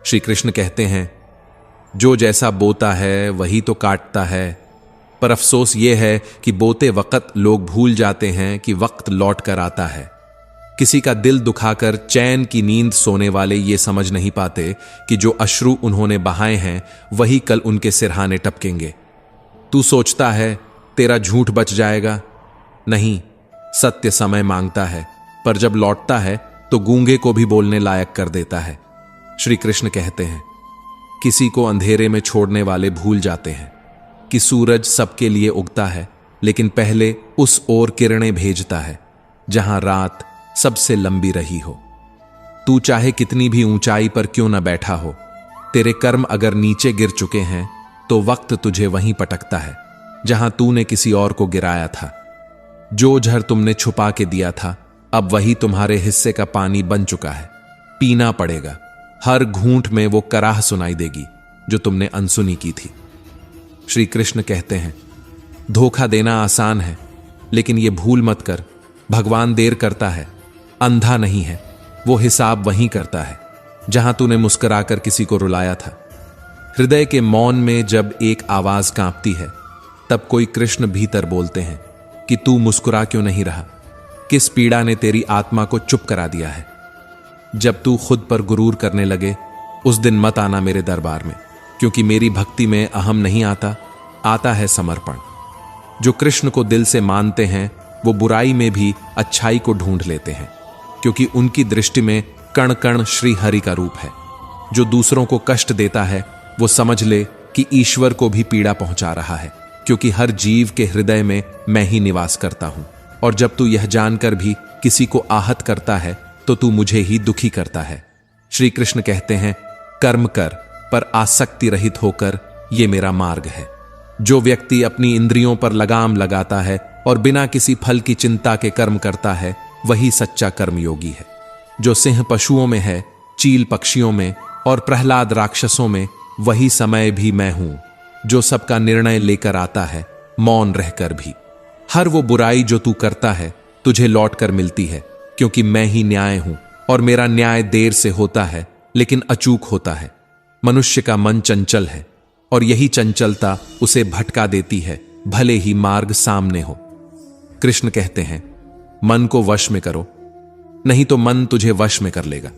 श्री कृष्ण कहते हैं, जो जैसा बोता है वही तो काटता है, पर अफसोस यह है कि बोते वक्त लोग भूल जाते हैं कि वक्त लौट कर आता है। किसी का दिल दुखाकर चैन की नींद सोने वाले ये समझ नहीं पाते कि जो अश्रु उन्होंने बहाए हैं वही कल उनके सिरहाने टपकेंगे। तू सोचता है तेरा झूठ बच जाएगा, नहीं, सत्य समय मांगता है, पर जब लौटता है तो गूंगे को भी बोलने लायक कर देता है। श्री कृष्ण कहते हैं, किसी को अंधेरे में छोड़ने वाले भूल जाते हैं कि सूरज सबके लिए उगता है, लेकिन पहले उस ओर किरणें भेजता है जहां रात सबसे लंबी रही हो। तू चाहे कितनी भी ऊंचाई पर क्यों न बैठा हो, तेरे कर्म अगर नीचे गिर चुके हैं तो वक्त तुझे वहीं पटकता है जहां तूने किसी और को गिराया था। जो झर तुमने छुपा के दिया था अब वही तुम्हारे हिस्से का पानी बन चुका है। पीना पड़ेगा, हर घूंट में वो कराह सुनाई देगी जो तुमने अनसुनी की थी। श्री कृष्ण कहते हैं, धोखा देना आसान है, लेकिन ये भूल मत कर, भगवान देर करता है, अंधा नहीं है। वो हिसाब वहीं करता है जहां तूने मुस्कुराकर किसी को रुलाया था। हृदय के मौन में जब एक आवाज कांपती है तब कोई कृष्ण भीतर बोलते हैं कि तू मुस्कुरा क्यों नहीं रहा, किस पीड़ा ने तेरी आत्मा को चुप करा दिया है। जब तू खुद पर गुरूर करने लगे उस दिन मत आना मेरे दरबार में, क्योंकि मेरी भक्ति में अहम नहीं आता, आता है समर्पण। जो कृष्ण को दिल से मानते हैं वो बुराई में भी अच्छाई को ढूंढ लेते हैं, क्योंकि उनकी दृष्टि में कण कण श्री हरि का रूप है। जो दूसरों को कष्ट देता है वो समझ ले कि ईश्वर को भी पीड़ा पहुंचा रहा है, क्योंकि हर जीव के हृदय में मैं ही निवास करता हूं। और जब तू यह जानकर भी किसी को आहत करता है तो तू मुझे ही दुखी करता है। श्री कृष्ण कहते हैं, कर्म कर पर आसक्ति रहित होकर, यह मेरा मार्ग है। जो व्यक्ति अपनी इंद्रियों पर लगाम लगाता है और बिना किसी फल की चिंता के कर्म करता है वही सच्चा कर्मयोगी है। जो सिंह पशुओं में है, चील पक्षियों में और प्रहलाद राक्षसों में, वही समय भी मैं हूं जो सबका निर्णय लेकर आता है, मौन रहकर भी। हर वो बुराई जो तू करता है तुझे लौट कर मिलती है, क्योंकि मैं ही न्याय हूं और मेरा न्याय देर से होता है लेकिन अचूक होता है। मनुष्य का मन चंचल है और यही चंचलता उसे भटका देती है, भले ही मार्ग सामने हो। कृष्ण कहते हैं, मन को वश में करो, नहीं तो मन तुझे वश में कर लेगा।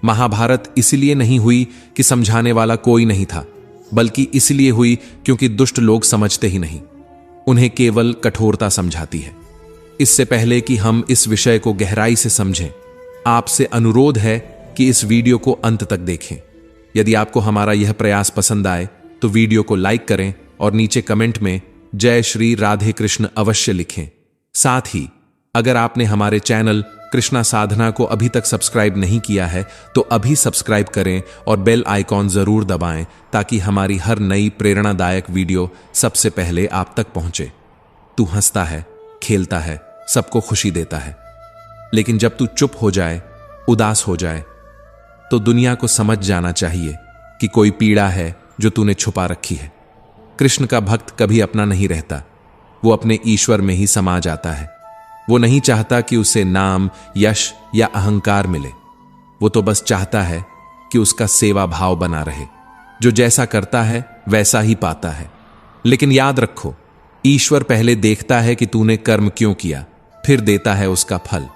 महाभारत इसलिए नहीं हुई कि समझाने वाला कोई नहीं था, बल्कि इसलिए हुई क्योंकि दुष्ट लोग समझते ही नहीं, उन्हें केवल कठोरता समझाती है। इससे पहले कि हम इस विषय को गहराई से समझें, आपसे अनुरोध है कि इस वीडियो को अंत तक देखें। यदि आपको हमारा यह प्रयास पसंद आए तो वीडियो को लाइक करें और नीचे कमेंट में जय श्री राधे कृष्ण अवश्य लिखें। साथ ही अगर आपने हमारे चैनल कृष्णा साधना को अभी तक सब्सक्राइब नहीं किया है तो अभी सब्सक्राइब करें और बेल आइकॉन जरूर दबाएं, ताकि हमारी हर नई प्रेरणादायक वीडियो सबसे पहले आप तक पहुंचे। तू हंसता है, खेलता है, सबको खुशी देता है, लेकिन जब तू चुप हो जाए, उदास हो जाए, तो दुनिया को समझ जाना चाहिए कि कोई पीड़ा है जो तूने छुपा रखी है। कृष्ण का भक्त कभी अपना नहीं रहता, वो अपने ईश्वर में ही समा जाता है। वो नहीं चाहता कि उसे नाम, यश या अहंकार मिले, वो तो बस चाहता है कि उसका सेवा भाव बना रहे। जो जैसा करता है वैसा ही पाता है। लेकिन याद रखो, ईश्वर पहले देखता है कि तूने कर्म क्यों किया, फिर देता है उसका फल।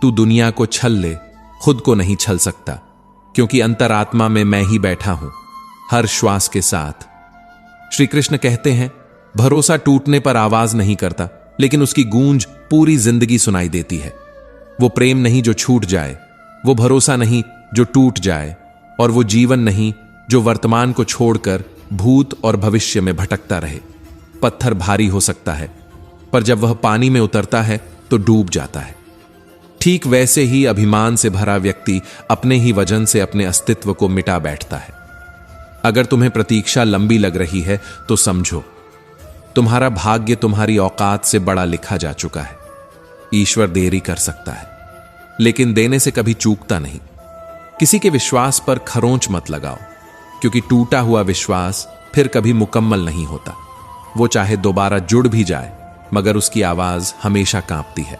तू दुनिया को छल ले, खुद को नहीं छल सकता, क्योंकि अंतरात्मा में मैं ही बैठा हूं, हर श्वास के साथ। श्री कृष्ण कहते हैं, भरोसा टूटने पर आवाज नहीं करता, लेकिन उसकी गूंज पूरी जिंदगी सुनाई देती है। वो प्रेम नहीं जो छूट जाए, वो भरोसा नहीं जो टूट जाए, और वो जीवन नहीं जो वर्तमान को छोड़कर भूत और भविष्य में भटकता रहे। पत्थर भारी हो सकता है, पर जब वह पानी में उतरता है तो डूब जाता है। ठीक वैसे ही अभिमान से भरा व्यक्ति अपने ही वजन से अपने अस्तित्व को मिटा बैठता है। अगर तुम्हें प्रतीक्षा लंबी लग रही है तो समझो, तुम्हारा भाग्य तुम्हारी औकात से बड़ा लिखा जा चुका है। ईश्वर देरी कर सकता है, लेकिन देने से कभी चूकता नहीं। किसी के विश्वास पर खरोंच मत लगाओ, क्योंकि टूटा हुआ विश्वास फिर कभी मुकम्मल नहीं होता। वो चाहे दोबारा जुड़ भी जाए, मगर उसकी आवाज हमेशा कांपती है।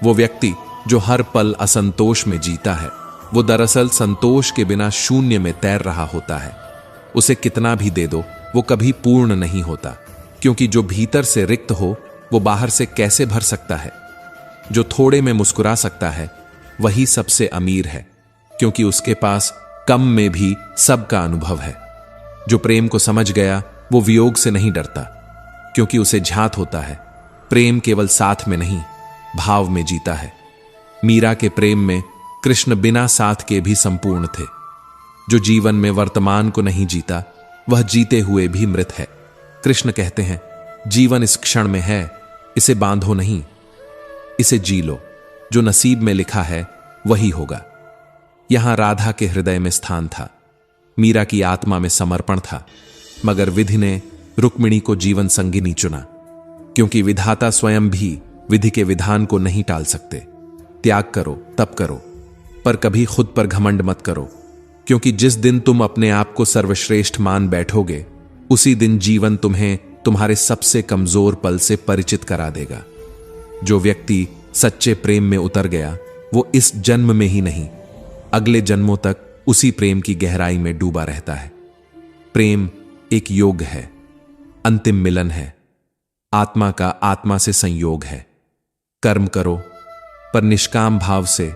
वो व्यक्ति जो हर पल असंतोष में जीता है, वो दरअसल संतोष के बिना शून्य में तैर रहा होता है। उसे कितना भी दे दो वो कभी पूर्ण नहीं होता, क्योंकि जो भीतर से रिक्त हो वो बाहर से कैसे भर सकता है। जो थोड़े में मुस्कुरा सकता है वही सबसे अमीर है, क्योंकि उसके पास कम में भी सबका अनुभव है। जो प्रेम को समझ गया वो वियोग से नहीं डरता, क्योंकि उसे झात होता है प्रेम केवल साथ में नहीं भाव में जीता है। मीरा के प्रेम में कृष्ण बिना साथ के भी संपूर्ण थे। जो जीवन में वर्तमान को नहीं जीता वह जीते हुए भी मृत है। कृष्ण कहते हैं, जीवन इस क्षण में है, इसे बांधो नहीं, इसे जी लो। जो नसीब में लिखा है वही होगा। यहां राधा के हृदय में स्थान था, मीरा की आत्मा में समर्पण था, मगर विधि ने रुक्मिणी को जीवन संगिनी चुना, क्योंकि विधाता स्वयं भी विधि के विधान को नहीं टाल सकते। त्याग करो तप करो, पर कभी खुद पर घमंड मत करो, क्योंकि जिस दिन तुम अपने आप को सर्वश्रेष्ठ मान बैठोगे उसी दिन जीवन तुम्हें तुम्हारे सबसे कमजोर पल से परिचित करा देगा। जो व्यक्ति सच्चे प्रेम में उतर गया वो इस जन्म में ही नहीं अगले जन्मों तक उसी प्रेम की गहराई में डूबा रहता है। प्रेम एक योग है, अंतिम मिलन है, आत्मा का आत्मा से संयोग है। कर्म करो पर निष्काम भाव से,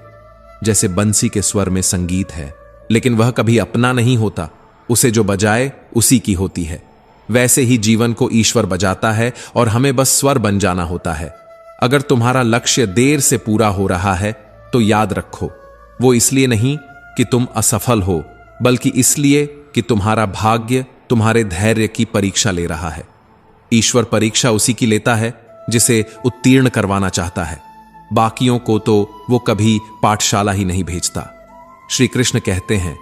जैसे बंसी के स्वर में संगीत है लेकिन वह कभी अपना नहीं होता, उसे जो बजाए उसी की होती है। वैसे ही जीवन को ईश्वर बजाता है और हमें बस स्वर बन जाना होता है। अगर तुम्हारा लक्ष्य देर से पूरा हो रहा है तो याद रखो, वो इसलिए नहीं कि तुम असफल हो, बल्कि इसलिए कि तुम्हारा भाग्य तुम्हारे धैर्य की परीक्षा ले रहा है। ईश्वर परीक्षा उसी की लेता है जिसे उत्तीर्ण करवाना चाहता है, बाकियों को तो वो कभी पाठशाला ही नहीं भेजता। श्री कृष्ण कहते हैं,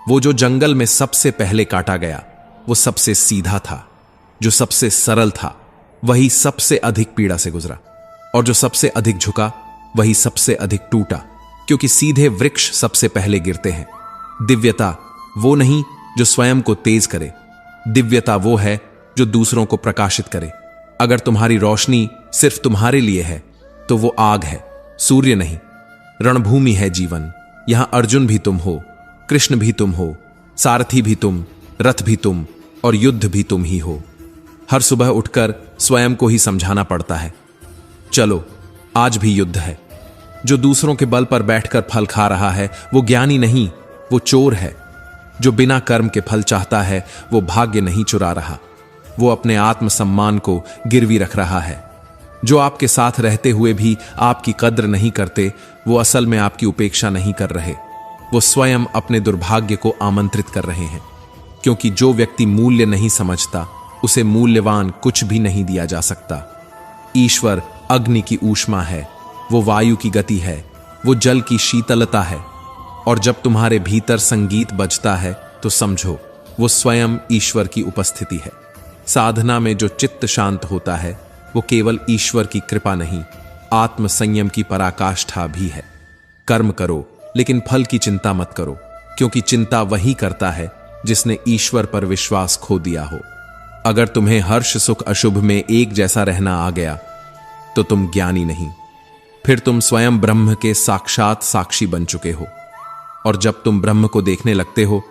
वो जो जंगल में सबसे पहले काटा गया वो सबसे सीधा था, जो सबसे सरल था वही सबसे अधिक पीड़ा से गुजरा, और जो सबसे अधिक झुका वही सबसे अधिक टूटा, क्योंकि सीधे वृक्ष सबसे पहले गिरते हैं। दिव्यता वो नहीं जो स्वयं को तेज करे, दिव्यता वो है जो दूसरों को प्रकाशित करे। अगर तुम्हारी रोशनी सिर्फ तुम्हारे लिए है तो वो आग है, सूर्य नहीं। रणभूमि है जीवन, यहां अर्जुन भी तुम हो, कृष्ण भी तुम हो, सारथी भी तुम, रथ भी तुम और युद्ध भी तुम ही हो। हर सुबह उठकर स्वयं को ही समझाना पड़ता है, चलो आज भी युद्ध है। जो दूसरों के बल पर बैठकर फल खा रहा है वो ज्ञानी नहीं, वो चोर है। जो बिना कर्म के फल चाहता है वो भाग्य नहीं चुरा रहा, वो अपने आत्मसम्मान को गिरवी रख रहा है। जो आपके साथ रहते हुए भी आपकी कद्र नहीं करते वो असल में आपकी उपेक्षा नहीं कर रहे, वो स्वयं अपने दुर्भाग्य को आमंत्रित कर रहे हैं। क्योंकि जो व्यक्ति मूल्य नहीं समझता उसे मूल्यवान कुछ भी नहीं दिया जा सकता। ईश्वर अग्नि की ऊष्मा है, वो वायु की गति है, वो जल की शीतलता है, और जब तुम्हारे भीतर संगीत बजता है तो समझो वो स्वयं ईश्वर की उपस्थिति है। साधना में जो चित्त शांत होता है वो केवल ईश्वर की कृपा नहीं, आत्म संयम की पराकाष्ठा भी है। कर्म करो लेकिन फल की चिंता मत करो, क्योंकि चिंता वही करता है जिसने ईश्वर पर विश्वास खो दिया हो। अगर तुम्हें हर्ष सुख अशुभ में एक जैसा रहना आ गया तो तुम ज्ञानी नहीं, फिर तुम स्वयं ब्रह्म के साक्षात साक्षी बन चुके हो। और जब तुम ब्रह्म को देखने लगते हो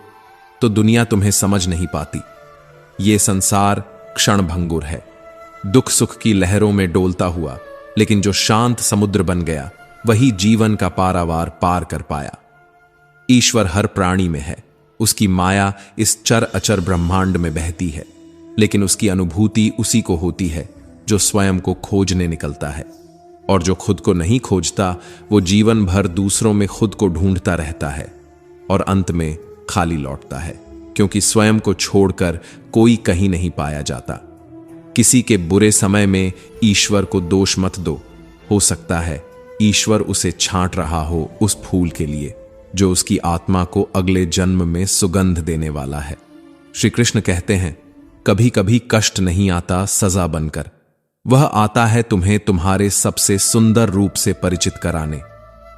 तो दुनिया तुम्हें समझ नहीं पाती। ये संसार क्षणभंगुर है, दुख सुख की लहरों में डोलता हुआ, लेकिन जो शांत समुद्र बन गया वही जीवन का पारावार पार कर पाया। ईश्वर हर प्राणी में है, उसकी माया इस चर अचर ब्रह्मांड में बहती है, लेकिन उसकी अनुभूति उसी को होती है जो स्वयं को खोजने निकलता है। और जो खुद को नहीं खोजता वो जीवन भर दूसरों में खुद को ढूंढता रहता है और अंत में खाली लौटता है, क्योंकि स्वयं को छोड़कर कोई कहीं नहीं पाया जाता। किसी के बुरे समय में ईश्वर को दोष मत दो, हो सकता है ईश्वर उसे छांट रहा हो उस फूल के लिए जो उसकी आत्मा को अगले जन्म में सुगंध देने वाला है। श्री कृष्ण कहते हैं, कभी कभी कष्ट नहीं आता सजा बनकर, वह आता है तुम्हें तुम्हारे सबसे सुंदर रूप से परिचित कराने।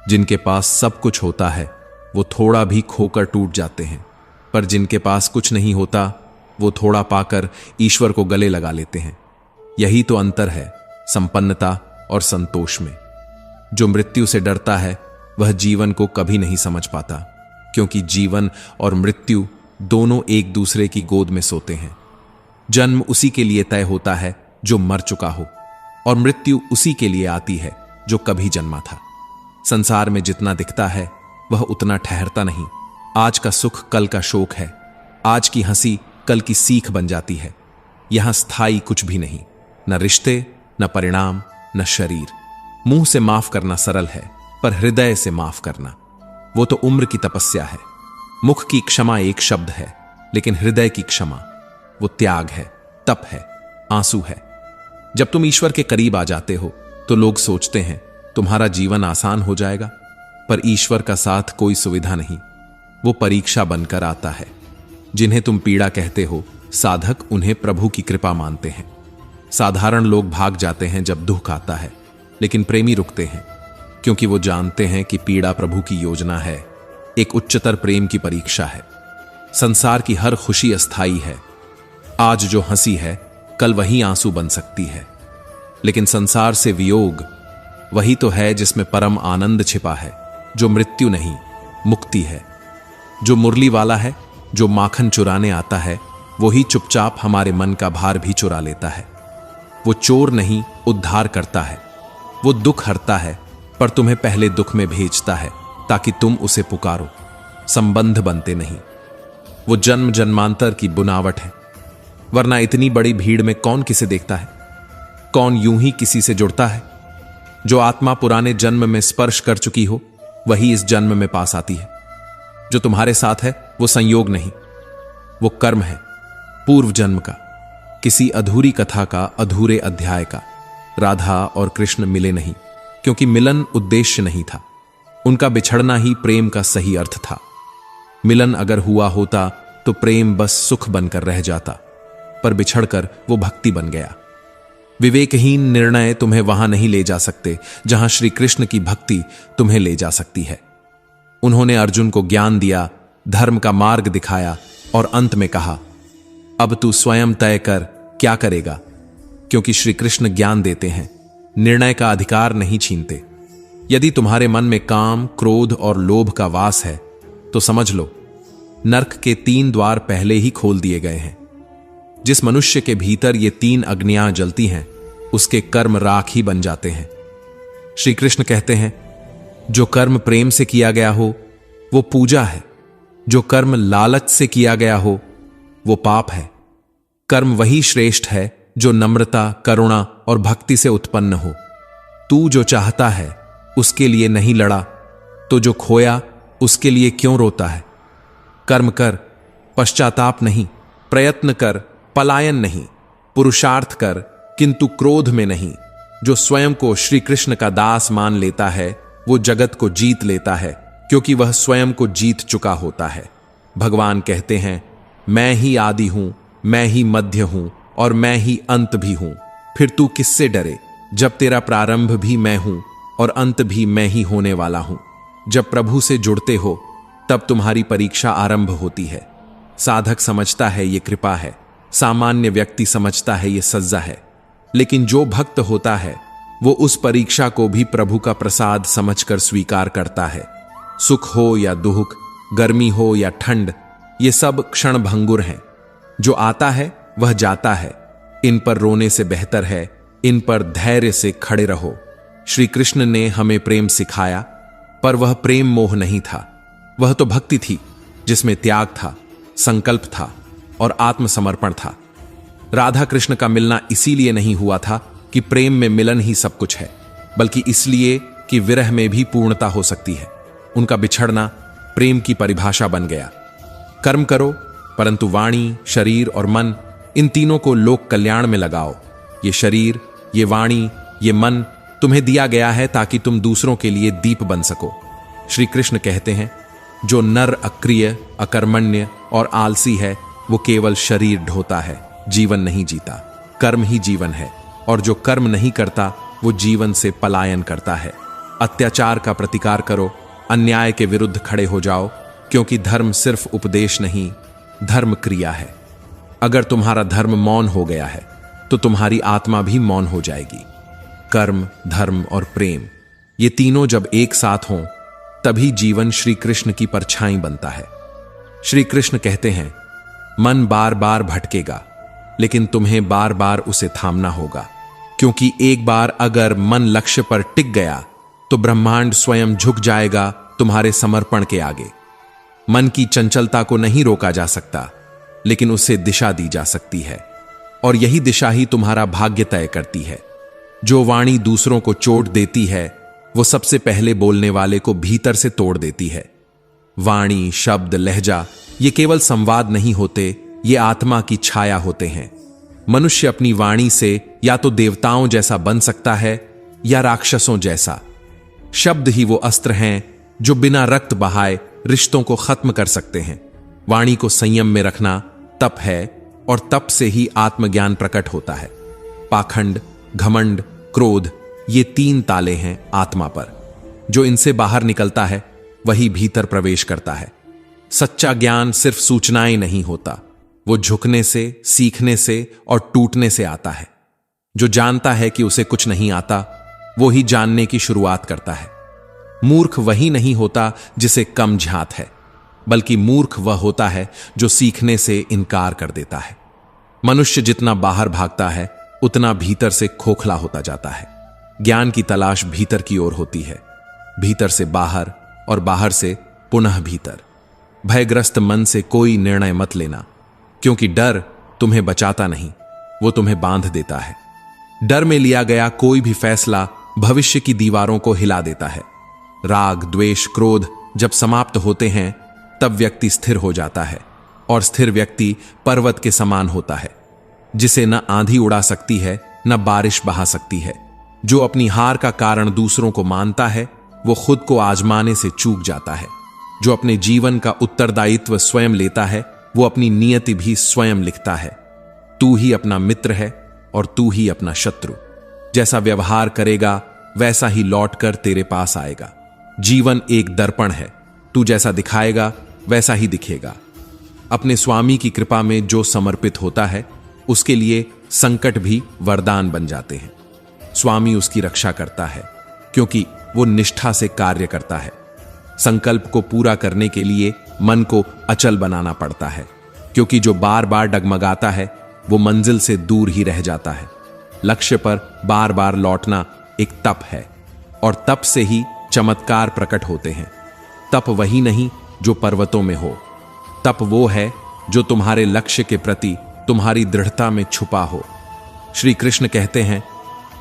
जिनके पास सब कुछ होता है वो थोड़ा भी खोकर टूट जाते हैं, पर जिनके पास कुछ नहीं होता वो थोड़ा पाकर ईश्वर को गले लगा लेते हैं। यही तो अंतर है संपन्नता और संतोष में। जो मृत्यु से डरता है वह जीवन को कभी नहीं समझ पाता, क्योंकि जीवन और मृत्यु दोनों एक दूसरे की गोद में सोते हैं। जन्म उसी के लिए तय होता है जो मर चुका हो, और मृत्यु उसी के लिए आती है जो कभी जन्मा था। संसार में जितना दिखता है वह उतना ठहरता नहीं। आज का सुख कल का शोक है, आज की हंसी कल की सीख बन जाती है। यहां स्थायी कुछ भी नहीं, न रिश्ते, न परिणाम, न शरीर। मुंह से माफ करना सरल है, पर हृदय से माफ करना वो तो उम्र की तपस्या है। मुख की क्षमा एक शब्द है, लेकिन हृदय की क्षमा वो त्याग है, तप है, आंसू है। जब तुम ईश्वर के करीब आ जाते हो तो लोग सोचते हैं तुम्हारा जीवन आसान हो जाएगा, पर ईश्वर का साथ कोई सुविधा नहीं, वो परीक्षा बनकर आता है। जिन्हें तुम पीड़ा कहते हो, साधक उन्हें प्रभु की कृपा मानते हैं। साधारण लोग भाग जाते हैं जब दुख आता है, लेकिन प्रेमी रुकते हैं, क्योंकि वो जानते हैं कि पीड़ा प्रभु की योजना है, एक उच्चतर प्रेम की परीक्षा है। संसार की हर खुशी अस्थाई है। आज जो हंसी है कल वही आंसू बन सकती है, लेकिन संसार से वियोग वही तो है जिसमें परम आनंद छिपा है, जो मृत्यु नहीं मुक्ति है। जो मुरली वाला है, जो माखन चुराने आता है, वही चुपचाप हमारे मन का भार भी चुरा लेता है। वो चोर नहीं उद्धार करता है, वो दुख हरता है, पर तुम्हें पहले दुख में भेजता है ताकि तुम उसे पुकारो। संबंध बनते नहीं, वो जन्म जन्मांतर की बुनावट है, वरना इतनी बड़ी भीड़ में कौन किसे देखता है, कौन यूं ही किसी से जुड़ता है। जो आत्मा पुराने जन्म में स्पर्श कर चुकी हो वही इस जन्म में पास आती है। जो तुम्हारे साथ है वो संयोग नहीं, वो कर्म है, पूर्व जन्म का, किसी अधूरी कथा का, अधूरे अध्याय का। राधा और कृष्ण मिले नहीं, क्योंकि मिलन उद्देश्य नहीं था, उनका बिछड़ना ही प्रेम का सही अर्थ था। मिलन अगर हुआ होता तो प्रेम बस सुख बनकर रह जाता, पर बिछड़कर वो भक्ति बन गया। विवेकहीन निर्णय तुम्हें वहां नहीं ले जा सकते जहां श्री कृष्ण की भक्ति तुम्हें ले जा सकती है। उन्होंने अर्जुन को ज्ञान दिया, धर्म का मार्ग दिखाया और अंत में कहा, अब तू स्वयं तय कर क्या करेगा। क्योंकि श्री कृष्ण ज्ञान देते हैं, निर्णय का अधिकार नहीं छीनते। यदि तुम्हारे मन में काम, क्रोध और लोभ का वास है तो समझ लो नरक के 3 द्वार पहले ही खोल दिए गए हैं। जिस मनुष्य के भीतर ये 3 अग्नियां जलती हैं उसके कर्म राख ही बन जाते हैं। श्री कृष्ण कहते हैं, जो कर्म प्रेम से किया गया हो वो पूजा है, जो कर्म लालच से किया गया हो वो पाप है। कर्म वही श्रेष्ठ है जो नम्रता, करुणा और भक्ति से उत्पन्न हो। तू जो चाहता है उसके लिए नहीं लड़ा, तो जो खोया उसके लिए क्यों रोता है। कर्म कर, पश्चाताप नहीं, प्रयत्न कर, पलायन नहीं, पुरुषार्थ कर, किंतु क्रोध में नहीं। जो स्वयं को श्री कृष्ण का दास मान लेता है वो जगत को जीत लेता है, क्योंकि वह स्वयं को जीत चुका होता है। भगवान कहते हैं, मैं ही आदि हूं, मैं ही मध्य हूं और मैं ही अंत भी हूं। फिर तू किससे डरे, जब तेरा प्रारंभ भी मैं हूं और अंत भी मैं ही होने वाला हूं। जब प्रभु से जुड़ते हो तब तुम्हारी परीक्षा आरंभ होती है। साधक समझता है ये कृपा है, सामान्य व्यक्ति समझता है ये सज्जा है, लेकिन जो भक्त होता है वो उस परीक्षा को भी प्रभु का प्रसाद समझकर स्वीकार करता है। सुख हो या दुख, गर्मी हो या ठंड, ये सब क्षण भंगुर हैं। जो आता है वह जाता है, इन पर रोने से बेहतर है इन पर धैर्य से खड़े रहो। श्री कृष्ण ने हमें प्रेम सिखाया, पर वह प्रेम मोह नहीं था, वह तो भक्ति थी जिसमें त्याग था, संकल्प था और आत्मसमर्पण था। राधा कृष्ण का मिलना इसीलिए नहीं हुआ था कि प्रेम में मिलन ही सब कुछ है, बल्कि इसलिए कि विरह में भी पूर्णता हो सकती है। उनका बिछड़ना प्रेम की परिभाषा बन गया। कर्म करो, परंतु वाणी, शरीर और मन, इन तीनों को लोक कल्याण में लगाओ। ये शरीर, ये वाणी, ये मन तुम्हें दिया गया है ताकि तुम दूसरों के लिए दीप बन सको। श्री कृष्ण कहते हैं, जो नर अक्रिय, अकर्मण्य और आलसी है वो केवल शरीर ढोता है, जीवन नहीं जीता। कर्म ही जीवन है, और जो कर्म नहीं करता वो जीवन से पलायन करता है। अत्याचार का प्रतिकार करो, अन्याय के विरुद्ध खड़े हो जाओ, क्योंकि धर्म सिर्फ उपदेश नहीं, धर्म क्रिया है। अगर तुम्हारा धर्म मौन हो गया है तो तुम्हारी आत्मा भी मौन हो जाएगी। कर्म, धर्म और प्रेम, ये तीनों जब एक साथ हों तभी जीवन श्री कृष्ण की परछाई बनता है। श्री कृष्ण कहते हैं, मन बार बार भटकेगा, लेकिन तुम्हें बार बार उसे थामना होगा, क्योंकि एक बार अगर मन लक्ष्य पर टिक गया तो ब्रह्मांड स्वयं झुक जाएगा तुम्हारे समर्पण के आगे। मन की चंचलता को नहीं रोका जा सकता, लेकिन उसे दिशा दी जा सकती है, और यही दिशा ही तुम्हारा भाग्य तय करती है। जो वाणी दूसरों को चोट देती है, वो सबसे पहले बोलने वाले को भीतर से तोड़ देती है। वाणी, शब्द, लहजा ये केवल संवाद नहीं होते, ये आत्मा की छाया होते हैं। मनुष्य अपनी वाणी से या तो देवताओं जैसा बन सकता है या राक्षसों जैसा। शब्द ही वो अस्त्र हैं जो बिना रक्त बहाए रिश्तों को खत्म कर सकते हैं। वाणी को संयम में रखना तप है, और तप से ही आत्मज्ञान प्रकट होता है। पाखंड, घमंड, क्रोध ये 3 ताले हैं आत्मा पर। जो इनसे बाहर निकलता है वही भीतर प्रवेश करता है। सच्चा ज्ञान सिर्फ सूचनाएं नहीं होता, वो झुकने से, सीखने से और टूटने से आता है। जो जानता है कि उसे कुछ नहीं आता, वो ही जानने की शुरुआत करता है। मूर्ख वही नहीं होता जिसे कम झात है, बल्कि मूर्ख वह होता है जो सीखने से इनकार कर देता है। मनुष्य जितना बाहर भागता है, उतना भीतर से खोखला होता जाता है। ज्ञान की तलाश भीतर की ओर होती है, भीतर से बाहर और बाहर से पुनः भीतर। भयग्रस्त मन से कोई निर्णय मत लेना, क्योंकि डर तुम्हें बचाता नहीं, वो तुम्हें बांध देता है। डर में लिया गया कोई भी फैसला भविष्य की दीवारों को हिला देता है। राग, द्वेष, क्रोध जब समाप्त होते हैं, तब व्यक्ति स्थिर हो जाता है, और स्थिर व्यक्ति पर्वत के समान होता है, जिसे न आंधी उड़ा सकती है न बारिश बहा सकती है। जो अपनी हार का कारण दूसरों को मानता है, वो खुद को आजमाने से चूक जाता है। जो अपने जीवन का उत्तरदायित्व स्वयं लेता है, वो अपनी नियति भी स्वयं लिखता है। तू ही अपना मित्र है और तू ही अपना शत्रु। जैसा व्यवहार करेगा वैसा ही लौटकर तेरे पास आएगा। जीवन एक दर्पण है, तू जैसा दिखाएगा वैसा ही दिखेगा। अपने स्वामी की कृपा में जो समर्पित होता है, उसके लिए संकट भी वरदान बन जाते हैं। स्वामी उसकी रक्षा करता है, क्योंकि वो निष्ठा से कार्य करता है। संकल्प को पूरा करने के लिए मन को अचल बनाना पड़ता है, क्योंकि जो बार बार डगमगाता है वो मंजिल से दूर ही रह जाता है। लक्ष्य पर बार बार लौटना एक तप है, और तप से ही चमत्कार प्रकट होते हैं। तप वही नहीं जो पर्वतों में हो, तप वो है जो तुम्हारे लक्ष्य के प्रति तुम्हारी दृढ़ता में छुपा हो। श्री कृष्ण कहते हैं,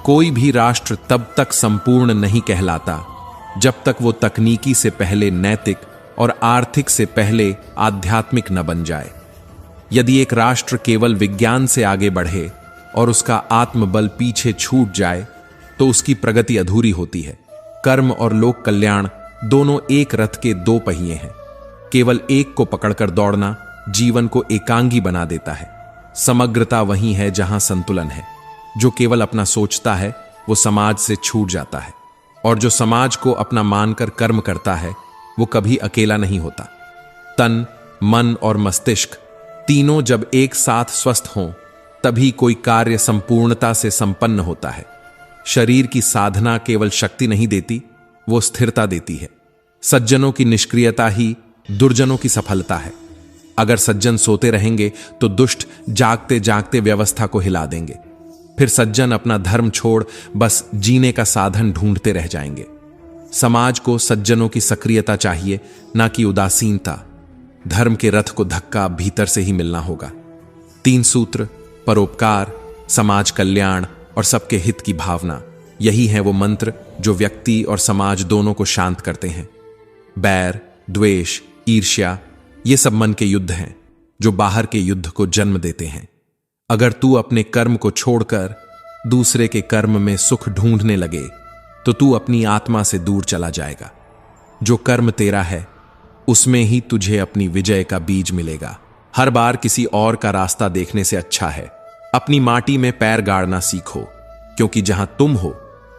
कोई भी राष्ट्र तब तक संपूर्ण नहीं कहलाता जब तक वो तकनीकी से पहले नैतिक और आर्थिक से पहले आध्यात्मिक न बन जाए। यदि एक राष्ट्र केवल विज्ञान से आगे बढ़े और उसका आत्मबल पीछे छूट जाए, तो उसकी प्रगति अधूरी होती है। कर्म और लोक कल्याण दोनों एक रथ के 2 पहिए हैं। केवल एक को पकड़कर दौड़ना जीवन को एकांगी बना देता है। समग्रता वही है जहां संतुलन है। जो केवल अपना सोचता है वो समाज से छूट जाता है, और जो समाज को अपना मानकर कर्म करता है वो कभी अकेला नहीं होता। तन, मन और मस्तिष्क तीनों जब एक साथ स्वस्थ हों, तभी कोई कार्य संपूर्णता से संपन्न होता है। शरीर की साधना केवल शक्ति नहीं देती, वो स्थिरता देती है। सज्जनों की निष्क्रियता ही दुर्जनों की सफलता है। अगर सज्जन सोते रहेंगे तो दुष्ट जागते जागते व्यवस्था को हिला देंगे। फिर सज्जन अपना धर्म छोड़ बस जीने का साधन ढूंढते रह जाएंगे। समाज को सज्जनों की सक्रियता चाहिए, ना कि उदासीनता। धर्म के रथ को धक्का भीतर से ही मिलना होगा। 3 सूत्र, परोपकार, समाज कल्याण और सबके हित की भावना, यही है वो मंत्र जो व्यक्ति और समाज दोनों को शांत करते हैं। बैर, द्वेष, ईर्ष्या ये सब मन के युद्ध हैं जो बाहर के युद्ध को जन्म देते हैं। अगर तू अपने कर्म को छोड़कर दूसरे के कर्म में सुख ढूंढने लगे तो तू अपनी आत्मा से दूर चला जाएगा। जो कर्म तेरा है उसमें ही तुझे अपनी विजय का बीज मिलेगा। हर बार किसी और का रास्ता देखने से अच्छा है अपनी माटी में पैर गाड़ना सीखो, क्योंकि जहां तुम हो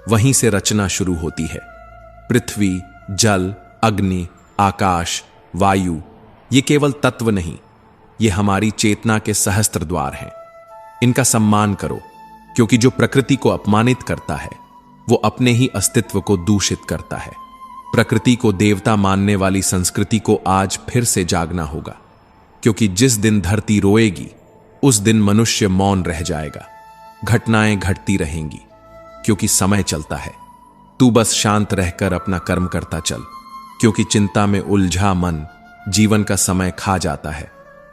वहीं से रचना शुरू होती है। पृथ्वी, जल, अग्नि, आकाश, वायु ये केवल तत्व नहीं, ये हमारी चेतना के सहस्त्र द्वार हैं। इनका सम्मान करो, क्योंकि जो प्रकृति को अपमानित करता है वो अपने ही अस्तित्व को दूषित करता है। प्रकृति को देवता मानने वाली संस्कृति को आज फिर से जागना होगा, क्योंकि जिस दिन धरती रोएगी उस दिन मनुष्य मौन रह जाएगा। घटनाएं घटती रहेंगी क्योंकि समय चलता है। तू बस शांत रहकर अपना कर्म करता चल, क्योंकि चिंता में उलझा मन जीवन का समय खा जाता है।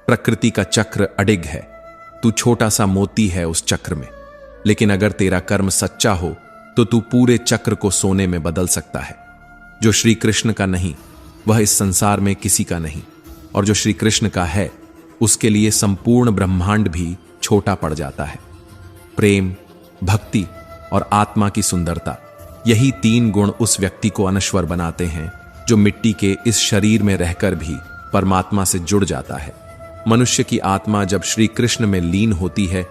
प्रकृति का चक्र अडिग है, तू छोटा सा मोती है उस चक्र में, लेकिन अगर तेरा कर्म सच्चा हो तो तू पूरे चक्र को सोने में बदल सकता है। जो श्री कृष्ण का नहीं वह इस संसार में किसी का नहीं, और जो श्री कृष्ण का है उसके लिए संपूर्ण ब्रह्मांड भी छोटा पड़ जाता है। प्रेम, भक्ति और आत्मा की सुंदरता, यही 3 गुण उस व्यक्ति को अनश्वर बनाते हैं जो मिट्टी के इस शरीर में रहकर भी परमात्मा से जुड़ जाता है। मनुष्य की आत्मा जब श्री कृष्ण में लीन होती है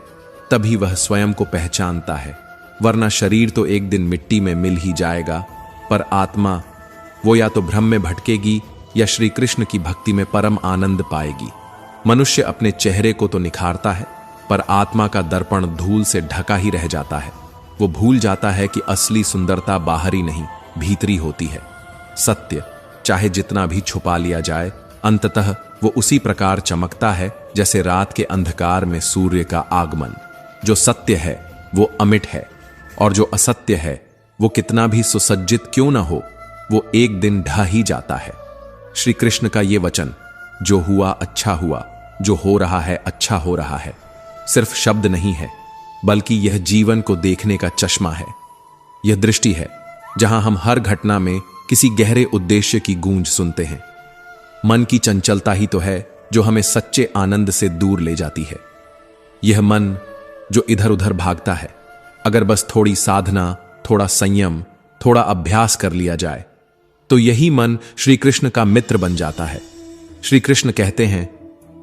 तभी वह स्वयं को पहचानता है, वरना शरीर तो एक दिन मिट्टी में मिल ही जाएगा, पर आत्मा वो या तो भ्रम में भटकेगी या श्री कृष्ण की भक्ति में परम आनंद पाएगी। मनुष्य अपने चेहरे को तो निखारता है, पर आत्मा का दर्पण धूल से ढका ही रह जाता है। वो भूल जाता है कि असली सुंदरता बाहरी नहीं भीतरी होती है। सत्य चाहे जितना भी छुपा लिया जाए, अंततः वो उसी प्रकार चमकता है जैसे रात के अंधकार में सूर्य का आगमन। जो सत्य है वो अमिट है, और जो असत्य है वो कितना भी सुसज्जित क्यों न हो, वो एक दिन ढह ही जाता है। श्री कृष्ण का ये वचन, जो हुआ अच्छा हुआ, जो हो रहा है अच्छा हो रहा है, सिर्फ शब्द नहीं है, बल्कि यह जीवन को देखने का चश्मा है। यह दृष्टि है जहां हम हर घटना में किसी गहरे उद्देश्य की गूंज सुनते हैं। मन की चंचलता ही तो है जो हमें सच्चे आनंद से दूर ले जाती है। यह मन जो इधर उधर भागता है, अगर बस थोड़ी साधना, थोड़ा संयम, थोड़ा अभ्यास कर लिया जाए तो यही मन श्री कृष्ण का मित्र बन जाता है। श्री कृष्ण कहते हैं,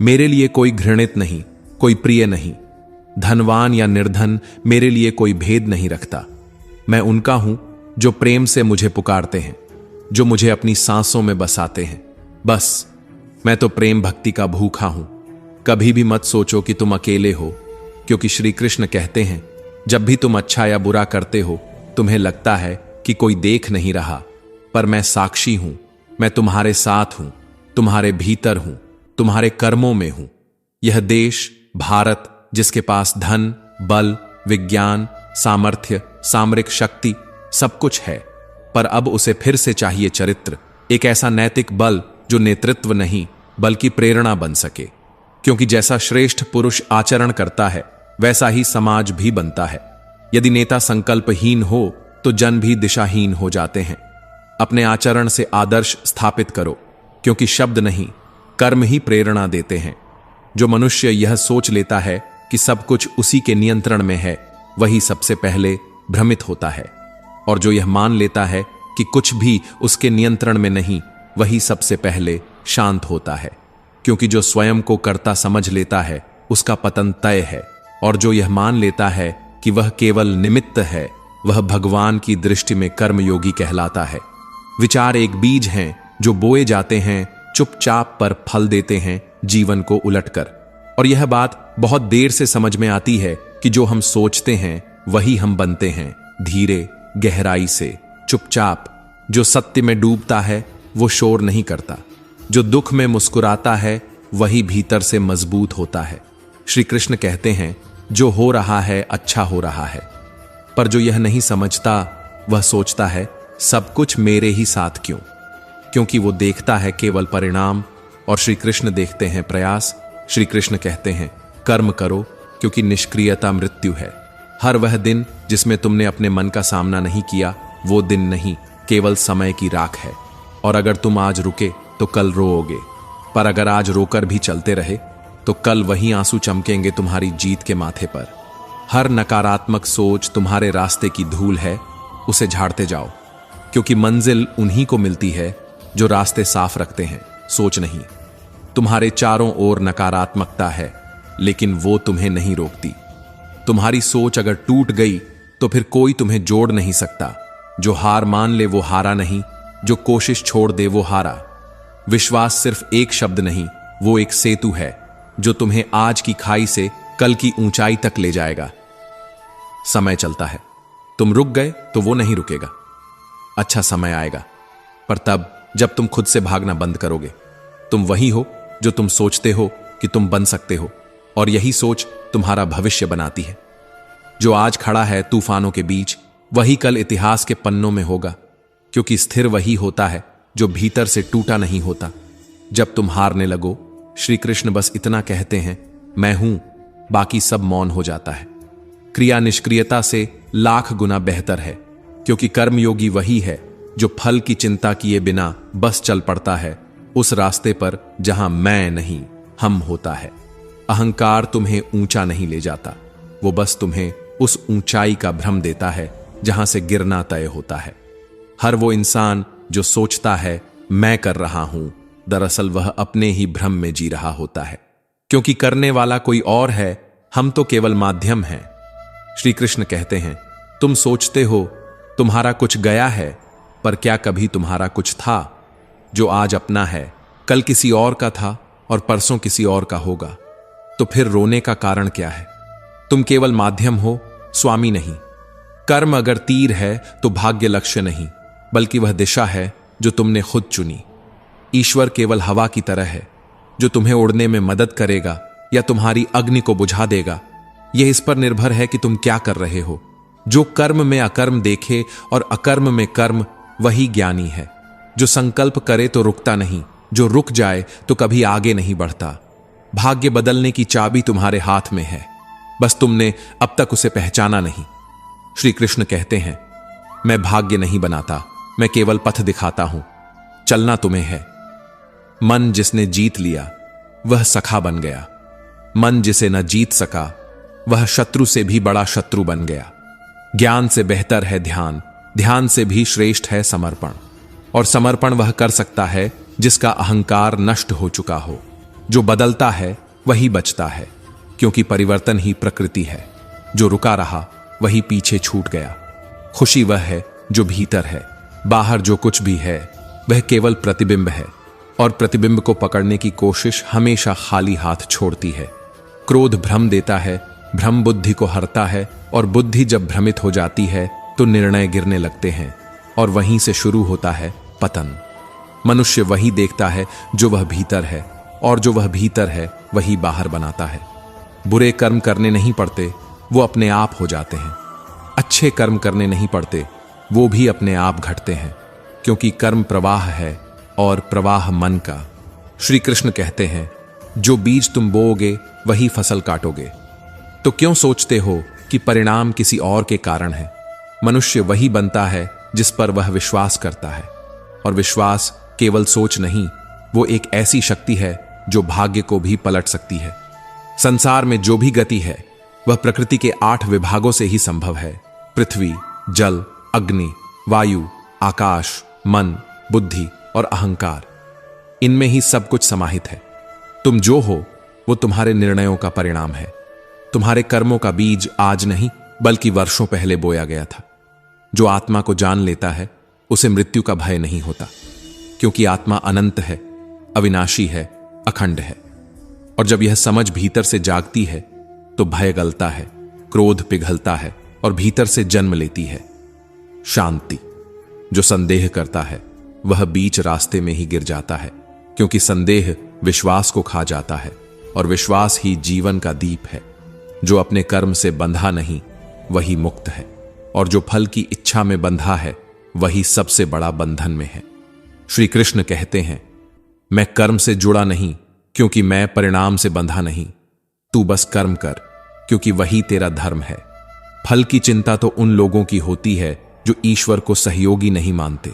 मेरे लिए कोई घृणित नहीं, कोई प्रिय नहीं, धनवान या निर्धन मेरे लिए कोई भेद नहीं रखता। मैं उनका हूं जो प्रेम से मुझे पुकारते हैं, जो मुझे अपनी सांसों में बसाते हैं। बस मैं तो प्रेम भक्ति का भूखा हूं। कभी भी मत सोचो कि तुम अकेले हो, क्योंकि श्री कृष्ण कहते हैं, जब भी तुम अच्छा या बुरा करते हो तुम्हें लगता है कि कोई देख नहीं रहा, पर मैं साक्षी हूं। मैं तुम्हारे साथ हूं, तुम्हारे भीतर हूं, तुम्हारे कर्मों में हूं। यह देश भारत, जिसके पास धन, बल, विज्ञान, सामर्थ्य, सामरिक शक्ति सब कुछ है, पर अब उसे फिर से चाहिए चरित्र, एक ऐसा नैतिक बल जो नेतृत्व नहीं बल्कि प्रेरणा बन सके। क्योंकि जैसा श्रेष्ठ पुरुष आचरण करता है वैसा ही समाज भी बनता है। यदि नेता संकल्पहीन हो तो जन भी दिशाहीन हो जाते हैं। अपने आचरण से आदर्श स्थापित करो, क्योंकि शब्द नहीं कर्म ही प्रेरणा देते हैं। जो मनुष्य यह सोच लेता है कि सब कुछ उसी के नियंत्रण में है, वही सबसे पहले भ्रमित होता है, और जो यह मान लेता है कि कुछ भी उसके नियंत्रण में नहीं, वही सबसे पहले शांत होता है। क्योंकि जो स्वयं को कर्ता समझ लेता है उसका पतन तय है, और जो यह मान लेता है कि वह केवल निमित्त है, वह भगवान की दृष्टि में कर्मयोगी कहलाता है। विचार एक बीज हैं जो बोए जाते हैं, चुपचाप पर फल देते हैं जीवन को उलटकर। और यह बात बहुत देर से समझ में आती है कि जो हम सोचते हैं वही हम बनते हैं, धीरे, गहराई से, चुपचाप। जो सत्य में डूबता है वो शोर नहीं करता, जो दुख में मुस्कुराता है वही भीतर से मजबूत होता है। श्री कृष्ण कहते हैं, जो हो रहा है अच्छा हो रहा है, पर जो यह नहीं समझता वह सोचता है सब कुछ मेरे ही साथ क्यों, क्योंकि वो देखता है केवल परिणाम और श्री कृष्ण देखते हैं प्रयास। श्री कृष्ण कहते हैं, कर्म करो, क्योंकि निष्क्रियता मृत्यु है। हर वह दिन जिसमें तुमने अपने मन का सामना नहीं किया वो दिन नहीं, केवल समय की राख है। और अगर तुम आज रुके तो कल रोओगे, पर अगर आज रोकर भी चलते रहे तो कल वही आंसू चमकेंगे तुम्हारी जीत के माथे पर। हर नकारात्मक सोच तुम्हारे रास्ते की धूल है, उसे झाड़ते जाओ, क्योंकि मंजिल उन्हीं को मिलती है जो रास्ते साफ रखते हैं, सोच नहीं। तुम्हारे चारों ओर नकारात्मकता है, लेकिन वो तुम्हें नहीं रोकती। तुम्हारी सोच अगर टूट गई तो फिर कोई तुम्हें जोड़ नहीं सकता। जो हार मान ले वो हारा नहीं, जो कोशिश छोड़ दे वो हारा। विश्वास सिर्फ एक शब्द नहीं, वो एक सेतु है जो तुम्हें आज की खाई से कल की ऊंचाई तक ले जाएगा। समय चलता है, तुम रुक गए तो वो नहीं रुकेगा। अच्छा समय आएगा, पर तब जब तुम खुद से भागना बंद करोगे। तुम वही हो जो तुम सोचते हो कि तुम बन सकते हो, और यही सोच तुम्हारा भविष्य बनाती है। जो आज खड़ा है तूफानों के बीच, वही कल इतिहास के पन्नों में होगा, क्योंकि स्थिर वही होता है जो भीतर से टूटा नहीं होता। जब तुम हारने लगो, श्री कृष्ण बस इतना कहते हैं, मैं हूं, बाकी सब मौन हो जाता है। क्रिया निष्क्रियता से लाख गुना बेहतर है, क्योंकि कर्मयोगी वही है जो फल की चिंता किए बिना बस चल पड़ता है उस रास्ते पर जहां मैं नहीं, हम होता है। अहंकार तुम्हें ऊंचा नहीं ले जाता, वो बस तुम्हें उस ऊंचाई का भ्रम देता है जहां से गिरना तय होता है। हर वो इंसान जो सोचता है मैं कर रहा हूं, दरअसल वह अपने ही भ्रम में जी रहा होता है, क्योंकि करने वाला कोई और है, हम तो केवल माध्यम हैं। श्री कृष्ण कहते हैं, तुम सोचते हो तुम्हारा कुछ गया है, पर क्या कभी तुम्हारा कुछ था? जो आज अपना है, कल किसी और का था और परसों किसी और का होगा। तो फिर रोने का कारण क्या है? तुम केवल माध्यम हो, स्वामी नहीं। कर्म अगर तीर है तो भाग्य लक्ष्य नहीं, बल्कि वह दिशा है जो तुमने खुद चुनी। ईश्वर केवल हवा की तरह है, जो तुम्हें उड़ने में मदद करेगा या तुम्हारी अग्नि को बुझा देगा। यह इस पर निर्भर है कि तुम क्या कर रहे हो। जो कर्म में अकर्म देखे और अकर्म में कर्म, वही ज्ञानी है। जो संकल्प करे तो रुकता नहीं, जो रुक जाए तो कभी आगे नहीं बढ़ता। भाग्य बदलने की चाबी तुम्हारे हाथ में है, बस तुमने अब तक उसे पहचाना नहीं। श्री कृष्ण कहते हैं, मैं भाग्य नहीं बनाता, मैं केवल पथ दिखाता हूं। चलना तुम्हें है। मन जिसने जीत लिया वह सखा बन गया। मन जिसे न जीत सका वह शत्रु से भी बड़ा शत्रु बन गया। ज्ञान से बेहतर है ध्यान, ध्यान से भी श्रेष्ठ है समर्पण, और समर्पण वह कर सकता है जिसका अहंकार नष्ट हो चुका हो। जो बदलता है वही बचता है, क्योंकि परिवर्तन ही प्रकृति है। जो रुका रहा वही पीछे छूट गया। खुशी वह है जो भीतर है, बाहर जो कुछ भी है वह केवल प्रतिबिंब है, और प्रतिबिंब को पकड़ने की कोशिश हमेशा खाली हाथ छोड़ती है। क्रोध भ्रम देता है, भ्रम बुद्धि को हरता है, और बुद्धि जब भ्रमित हो जाती है तो निर्णय गिरने लगते हैं, और वहीं से शुरू होता है पतन। मनुष्य वही देखता है जो वह भीतर है, और जो वह भीतर है वही बाहर बनाता है। बुरे कर्म करने नहीं पड़ते, वो अपने आप हो जाते हैं। अच्छे कर्म करने नहीं पड़ते, वो भी अपने आप घटते हैं, क्योंकि कर्म प्रवाह है और प्रवाह मन का। श्री कृष्ण कहते हैं, जो बीज तुम बोओगे वही फसल काटोगे। तो क्यों सोचते हो कि परिणाम किसी और के कारण है? मनुष्य वही बनता है जिस पर वह विश्वास करता है, और विश्वास केवल सोच नहीं, वो एक ऐसी शक्ति है जो भाग्य को भी पलट सकती है। संसार में जो भी गति है वह प्रकृति के 8 विभागों से ही संभव है। पृथ्वी, जल, अग्नि, वायु, आकाश, मन, बुद्धि और अहंकार, इनमें ही सब कुछ समाहित है। तुम जो हो वो तुम्हारे निर्णयों का परिणाम है। तुम्हारे कर्मों का बीज आज नहीं बल्कि वर्षों पहले बोया गया था। जो आत्मा को जान लेता है उसे मृत्यु का भय नहीं होता, क्योंकि आत्मा अनंत है, अविनाशी है, अखंड है। और जब यह समझ भीतर से जागती है तो भय गलता है, क्रोध पिघलता है और भीतर से जन्म लेती है शांति। जो संदेह करता है वह बीच रास्ते में ही गिर जाता है, क्योंकि संदेह विश्वास को खा जाता है, और विश्वास ही जीवन का दीप है। जो अपने कर्म से बंधा नहीं वही मुक्त है, और जो फल की इच्छा में बंधा है वही सबसे बड़ा बंधन में है। श्री कृष्ण कहते हैं, मैं कर्म से जुड़ा नहीं क्योंकि मैं परिणाम से बंधा नहीं। तू बस कर्म कर, क्योंकि वही तेरा धर्म है। फल की चिंता तो उन लोगों की होती है जो ईश्वर को सहयोगी नहीं मानते।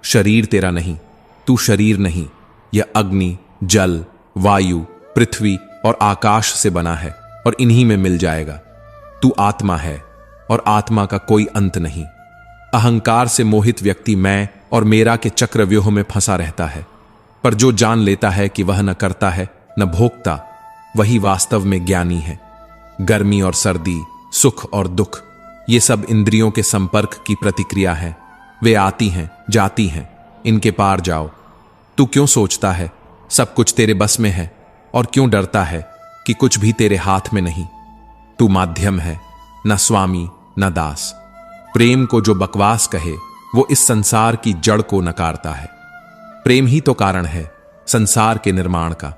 शरीर तेरा नहीं, तू शरीर नहीं। यह अग्नि, जल, वायु, पृथ्वी और आकाश से बना है, और इन्हीं में मिल जाएगा। तू आत्मा है, और आत्मा का कोई अंत नहीं। अहंकार से मोहित व्यक्ति मैं और मेरा के चक्रव्यूह में फंसा रहता है, पर जो जान लेता है कि वह न करता है न भोगता, वही वास्तव में ज्ञानी है। गर्मी और सर्दी, सुख और दुख, ये सब इंद्रियों के संपर्क की प्रतिक्रिया है। वे आती हैं, जाती हैं, इनके पार जाओ। तू क्यों सोचता है सब कुछ तेरे बस में है, और क्यों डरता है कि कुछ भी तेरे हाथ में नहीं? तू माध्यम है, न स्वामी न दास। प्रेम को जो बकवास कहे वो इस संसार की जड़ को नकारता है। प्रेम ही तो कारण है संसार के निर्माण का।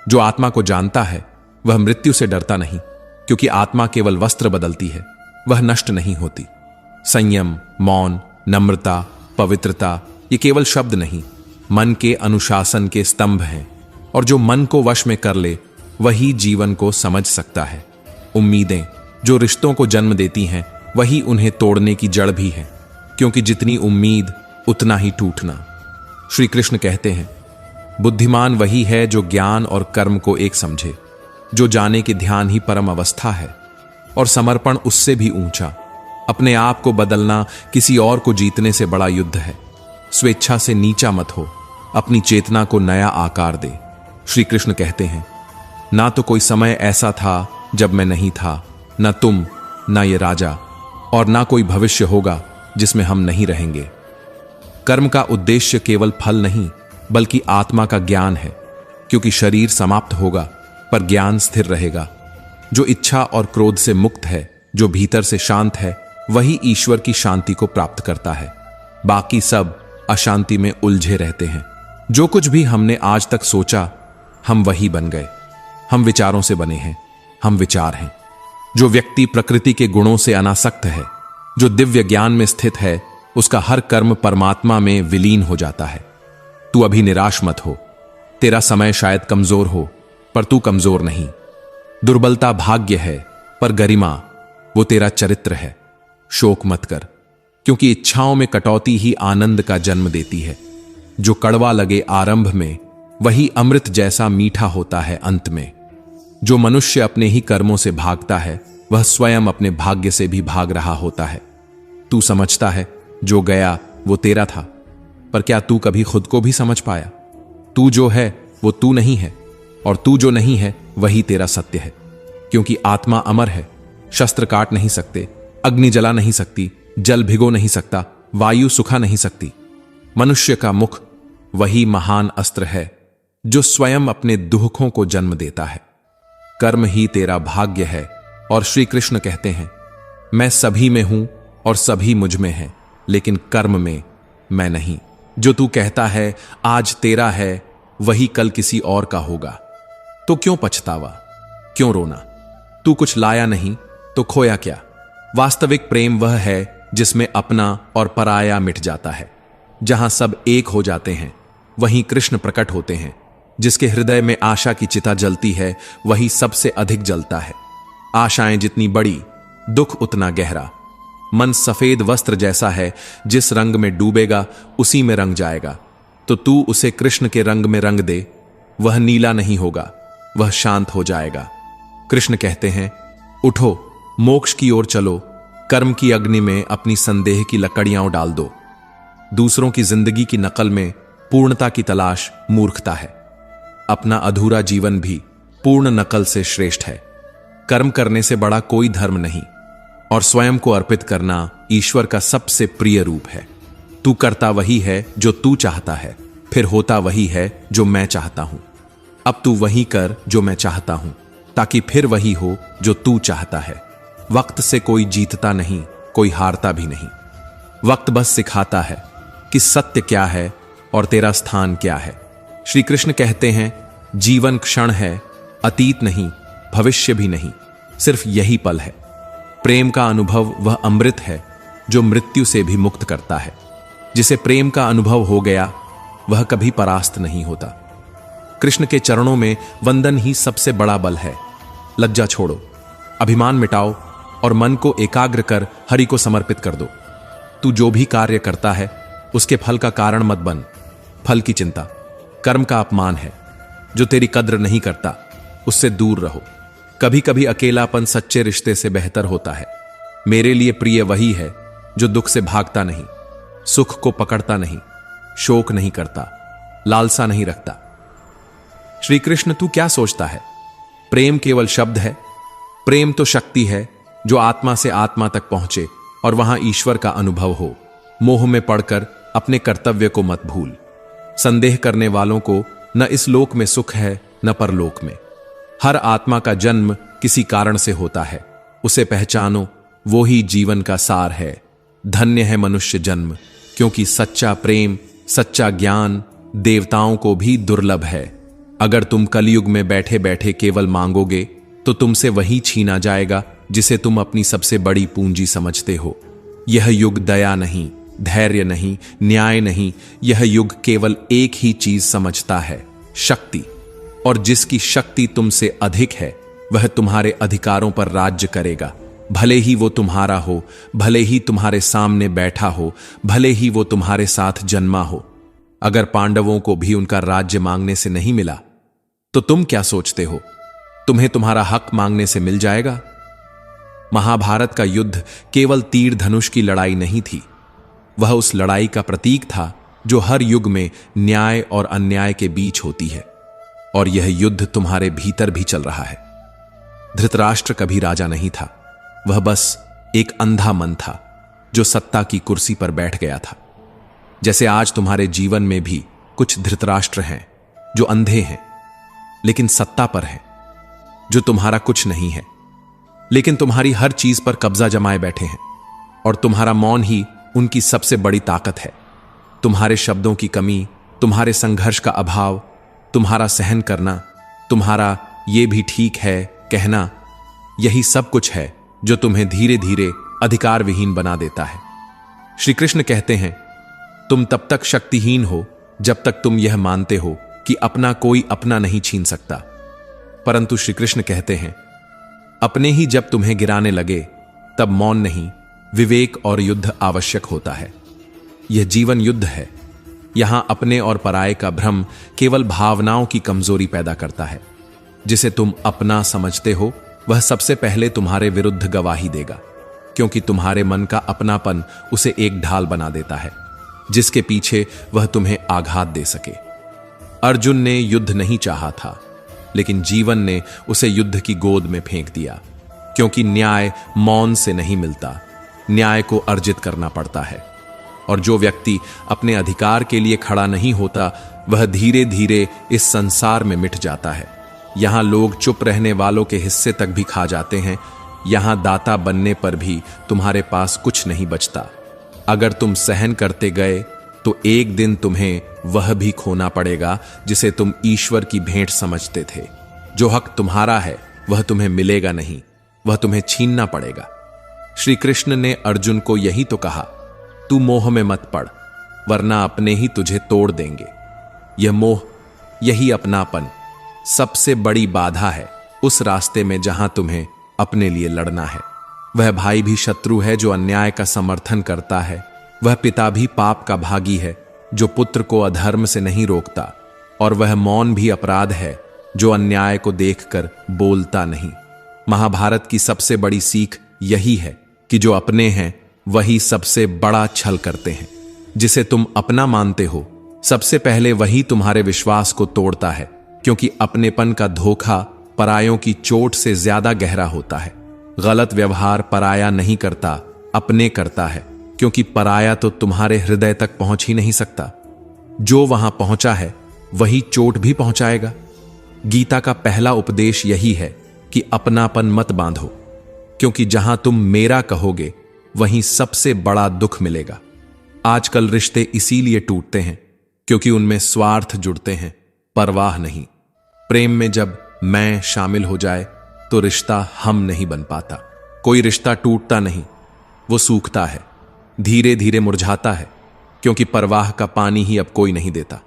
जो आत्मा को जानता है वह मृत्यु से डरता नहीं, क्योंकि आत्मा केवल वस्त्र बदलती है, वह नष्ट नहीं होती। संयम, मौन, नम्रता, पवित्रता ये केवल शब्द नहीं, मन के अनुशासन के स्तंभ हैं, और जो मन को वश में कर ले वही जीवन को समझ सकता है। उम्मीदें जो रिश्तों को जन्म देती हैं, वही उन्हें तोड़ने की जड़ भी है, क्योंकि जितनी उम्मीद उतना ही टूटना। श्री कृष्ण कहते हैं, बुद्धिमान वही है जो ज्ञान और कर्म को एक समझे, जो जाने कि ध्यान ही परम अवस्था है और समर्पण उससे भी ऊंचा। अपने आप को बदलना किसी और को जीतने से बड़ा युद्ध है। स्वेच्छा से नीचा मत हो, अपनी चेतना को नया आकार दे। श्री कृष्ण कहते हैं, ना तो कोई समय ऐसा था जब मैं नहीं था, न तुम, ना ये राजा, और ना कोई भविष्य होगा जिसमें हम नहीं रहेंगे। कर्म का उद्देश्य केवल फल नहीं, बल्कि आत्मा का ज्ञान है, क्योंकि शरीर समाप्त होगा पर ज्ञान स्थिर रहेगा। जो इच्छा और क्रोध से मुक्त है, जो भीतर से शांत है, वही ईश्वर की शांति को प्राप्त करता है। बाकी सब अशांति में उलझे रहते हैं। जो कुछ भी हमने आज तक सोचा, हम वही बन गए। हम विचारों से बने हैं, हम विचार हैं। जो व्यक्ति प्रकृति के गुणों से अनासक्त है, जो दिव्य ज्ञान में स्थित है, उसका हर कर्म परमात्मा में विलीन हो जाता है। तू अभी निराश मत हो। तेरा समय शायद कमजोर हो, पर तू कमजोर नहीं। दुर्बलता भाग्य है, पर गरिमा वो तेरा चरित्र है। शोक मत कर, क्योंकि इच्छाओं में कटौती ही आनंद का जन्म देती है। जो कड़वा लगे आरंभ में, वही अमृत जैसा मीठा होता है अंत में। जो मनुष्य अपने ही कर्मों से भागता है, वह स्वयं अपने भाग्य से भी भाग रहा होता है। तू समझता है जो गया वो तेरा था, पर क्या तू कभी खुद को भी समझ पाया? तू जो है वो तू नहीं है, और तू जो नहीं है वही तेरा सत्य है। क्योंकि आत्मा अमर है। शस्त्र काट नहीं सकते, अग्नि जला नहीं सकती, जल भिगो नहीं सकता, वायु सुखा नहीं सकती। मनुष्य का मुख वही महान अस्त्र है जो स्वयं अपने दुखों को जन्म देता है। कर्म ही तेरा भाग्य है, और श्री कृष्ण कहते हैं, मैं सभी में हूं और सभी मुझ में हैं, लेकिन कर्म में मैं नहीं। जो तू कहता है आज तेरा है, वही कल किसी और का होगा। तो क्यों पछतावा, क्यों रोना? तू कुछ लाया नहीं तो खोया क्या? वास्तविक प्रेम वह है जिसमें अपना और पराया मिट जाता है। जहां सब एक हो जाते हैं, वहीं कृष्ण प्रकट होते हैं। जिसके हृदय में आशा की चिता जलती है, वही सबसे अधिक जलता है। आशाएं जितनी बड़ी, दुख उतना गहरा। मन सफेद वस्त्र जैसा है, जिस रंग में डूबेगा उसी में रंग जाएगा। तो तू उसे कृष्ण के रंग में रंग दे, वह नीला नहीं होगा, वह शांत हो जाएगा। कृष्ण कहते हैं, उठो, मोक्ष की ओर चलो। कर्म की अग्नि में अपनी संदेह की लकड़ियां डाल दो। दूसरों की जिंदगी की नकल में पूर्णता की तलाश मूर्खता है। अपना अधूरा जीवन भी पूर्ण नकल से श्रेष्ठ है। कर्म करने से बड़ा कोई धर्म नहीं, और स्वयं को अर्पित करना ईश्वर का सबसे प्रिय रूप है। तू करता वही है जो तू चाहता है, फिर होता वही है जो मैं चाहता हूं। अब तू वही कर जो मैं चाहता हूं, ताकि फिर वही हो जो तू चाहता है। वक्त से कोई जीतता नहीं, कोई हारता भी नहीं। वक्त बस सिखाता है कि सत्य क्या है और तेरा स्थान क्या है। श्री कृष्ण कहते हैं, जीवन क्षण है, अतीत नहीं, भविष्य भी नहीं, सिर्फ यही पल है। प्रेम का अनुभव वह अमृत है जो मृत्यु से भी मुक्त करता है। जिसे प्रेम का अनुभव हो गया, वह कभी परास्त नहीं होता। कृष्ण के चरणों में वंदन ही सबसे बड़ा बल है। लज्जा छोड़ो, अभिमान मिटाओ और मन को एकाग्र कर हरि को समर्पित कर दो। तू जो भी कार्य करता है, उसके फल का कारण मत बन। फल की चिंता कर्म का अपमान है। जो तेरी कद्र नहीं करता, उससे दूर रहो। कभी कभी अकेलापन सच्चे रिश्ते से बेहतर होता है। मेरे लिए प्रिय वही है जो दुख से भागता नहीं, सुख को पकड़ता नहीं, शोक नहीं करता, लालसा नहीं रखता। श्री कृष्ण, तू क्या सोचता है? प्रेम केवल शब्द है? प्रेम तो शक्ति है जो आत्मा से आत्मा तक पहुंचे और वहां ईश्वर का अनुभव हो। मोह में पड़कर अपने कर्तव्य को मत भूल। संदेह करने वालों को न इस लोक में सुख है न परलोक में। हर आत्मा का जन्म किसी कारण से होता है, उसे पहचानो, वो ही जीवन का सार है। धन्य है मनुष्य जन्म, क्योंकि सच्चा प्रेम, सच्चा ज्ञान देवताओं को भी दुर्लभ है। अगर तुम कलयुग में बैठे बैठे केवल मांगोगे तो तुमसे वही छीना जाएगा जिसे तुम अपनी सबसे बड़ी पूंजी समझते हो। यह युग दया नहीं, धैर्य नहीं, न्याय नहीं, यह युग केवल एक ही चीज समझता है, शक्ति। और जिसकी शक्ति तुमसे अधिक है वह तुम्हारे अधिकारों पर राज्य करेगा, भले ही वो तुम्हारा हो, भले ही तुम्हारे सामने बैठा हो, भले ही वो तुम्हारे साथ जन्मा हो। अगर पांडवों को भी उनका राज्य मांगने से नहीं मिला तो तुम क्या सोचते हो तुम्हें तुम्हारा हक मांगने से मिल जाएगा? महाभारत का युद्ध केवल तीर धनुष की लड़ाई नहीं थी, वह उस लड़ाई का प्रतीक था जो हर युग में न्याय और अन्याय के बीच होती है। और यह युद्ध तुम्हारे भीतर भी चल रहा है। धृतराष्ट्र कभी राजा नहीं था, वह बस एक अंधा मन था जो सत्ता की कुर्सी पर बैठ गया था। जैसे आज तुम्हारे जीवन में भी कुछ धृतराष्ट्र हैं जो अंधे हैं लेकिन सत्ता पर हैं, जो तुम्हारा कुछ नहीं है लेकिन तुम्हारी हर चीज पर कब्जा जमाए बैठे हैं। और तुम्हारा मौन ही उनकी सबसे बड़ी ताकत है। तुम्हारे शब्दों की कमी, तुम्हारे संघर्ष का अभाव, तुम्हारा सहन करना, तुम्हारा ये भी ठीक है कहना, यही सब कुछ है जो तुम्हें धीरे धीरे अधिकार विहीन बना देता है। श्री कृष्ण कहते हैं, तुम तब तक शक्तिहीन हो जब तक तुम यह मानते हो कि अपना कोई अपना नहीं छीन सकता। परंतु श्री कृष्ण कहते हैं, अपने ही जब तुम्हें गिराने लगे तब मौन नहीं, विवेक और युद्ध आवश्यक होता है। यह जीवन युद्ध है। यहां अपने और पराये का भ्रम केवल भावनाओं की कमजोरी पैदा करता है। जिसे तुम अपना समझते हो वह सबसे पहले तुम्हारे विरुद्ध गवाही देगा, क्योंकि तुम्हारे मन का अपनापन उसे एक ढाल बना देता है जिसके पीछे वह तुम्हें आघात दे सके। अर्जुन ने युद्ध नहीं चाहा था, लेकिन जीवन ने उसे युद्ध की गोद में फेंक दिया, क्योंकि न्याय मौन से नहीं मिलता, न्याय को अर्जित करना पड़ता है। और जो व्यक्ति अपने अधिकार के लिए खड़ा नहीं होता वह धीरे धीरे इस संसार में मिट जाता है। यहां लोग चुप रहने वालों के हिस्से तक भी खा जाते हैं। यहां दाता बनने पर भी तुम्हारे पास कुछ नहीं बचता। अगर तुम सहन करते गए तो एक दिन तुम्हें वह भी खोना पड़ेगा जिसे तुम ईश्वर की भेंट समझते थे। जो हक तुम्हारा है वह तुम्हें मिलेगा नहीं, वह तुम्हें छीनना पड़ेगा। श्री कृष्ण ने अर्जुन को यही तो कहा, तू मोह में मत पड़, वरना अपने ही तुझे तोड़ देंगे। यह मोह, यही अपनापन सबसे बड़ी बाधा है उस रास्ते में जहां तुम्हें अपने लिए लड़ना है। वह भाई भी शत्रु है जो अन्याय का समर्थन करता है। वह पिता भी पाप का भागी है जो पुत्र को अधर्म से नहीं रोकता। और वह मौन भी अपराध है जो अन्याय को देखकर बोलता नहीं। महाभारत की सबसे बड़ी सीख यही है कि जो अपने हैं वही सबसे बड़ा छल करते हैं। जिसे तुम अपना मानते हो सबसे पहले वही तुम्हारे विश्वास को तोड़ता है, क्योंकि अपनेपन का धोखा परायों की चोट से ज्यादा गहरा होता है। गलत व्यवहार पराया नहीं करता, अपने करता है, क्योंकि पराया तो तुम्हारे हृदय तक पहुंच ही नहीं सकता। जो वहां पहुंचा है वही चोट भी पहुंचाएगा। गीता का पहला उपदेश यही है कि अपनापन मत बांधो, क्योंकि जहां तुम मेरा कहोगे वहीं सबसे बड़ा दुख मिलेगा। आजकल रिश्ते इसीलिए टूटते हैं क्योंकि उनमें स्वार्थ जुड़ते हैं, परवाह नहीं। प्रेम में जब मैं शामिल हो जाए तो रिश्ता हम नहीं बन पाता। कोई रिश्ता टूटता नहीं, वो सूखता है, धीरे धीरे मुरझाता है, क्योंकि परवाह का पानी ही अब कोई नहीं देता।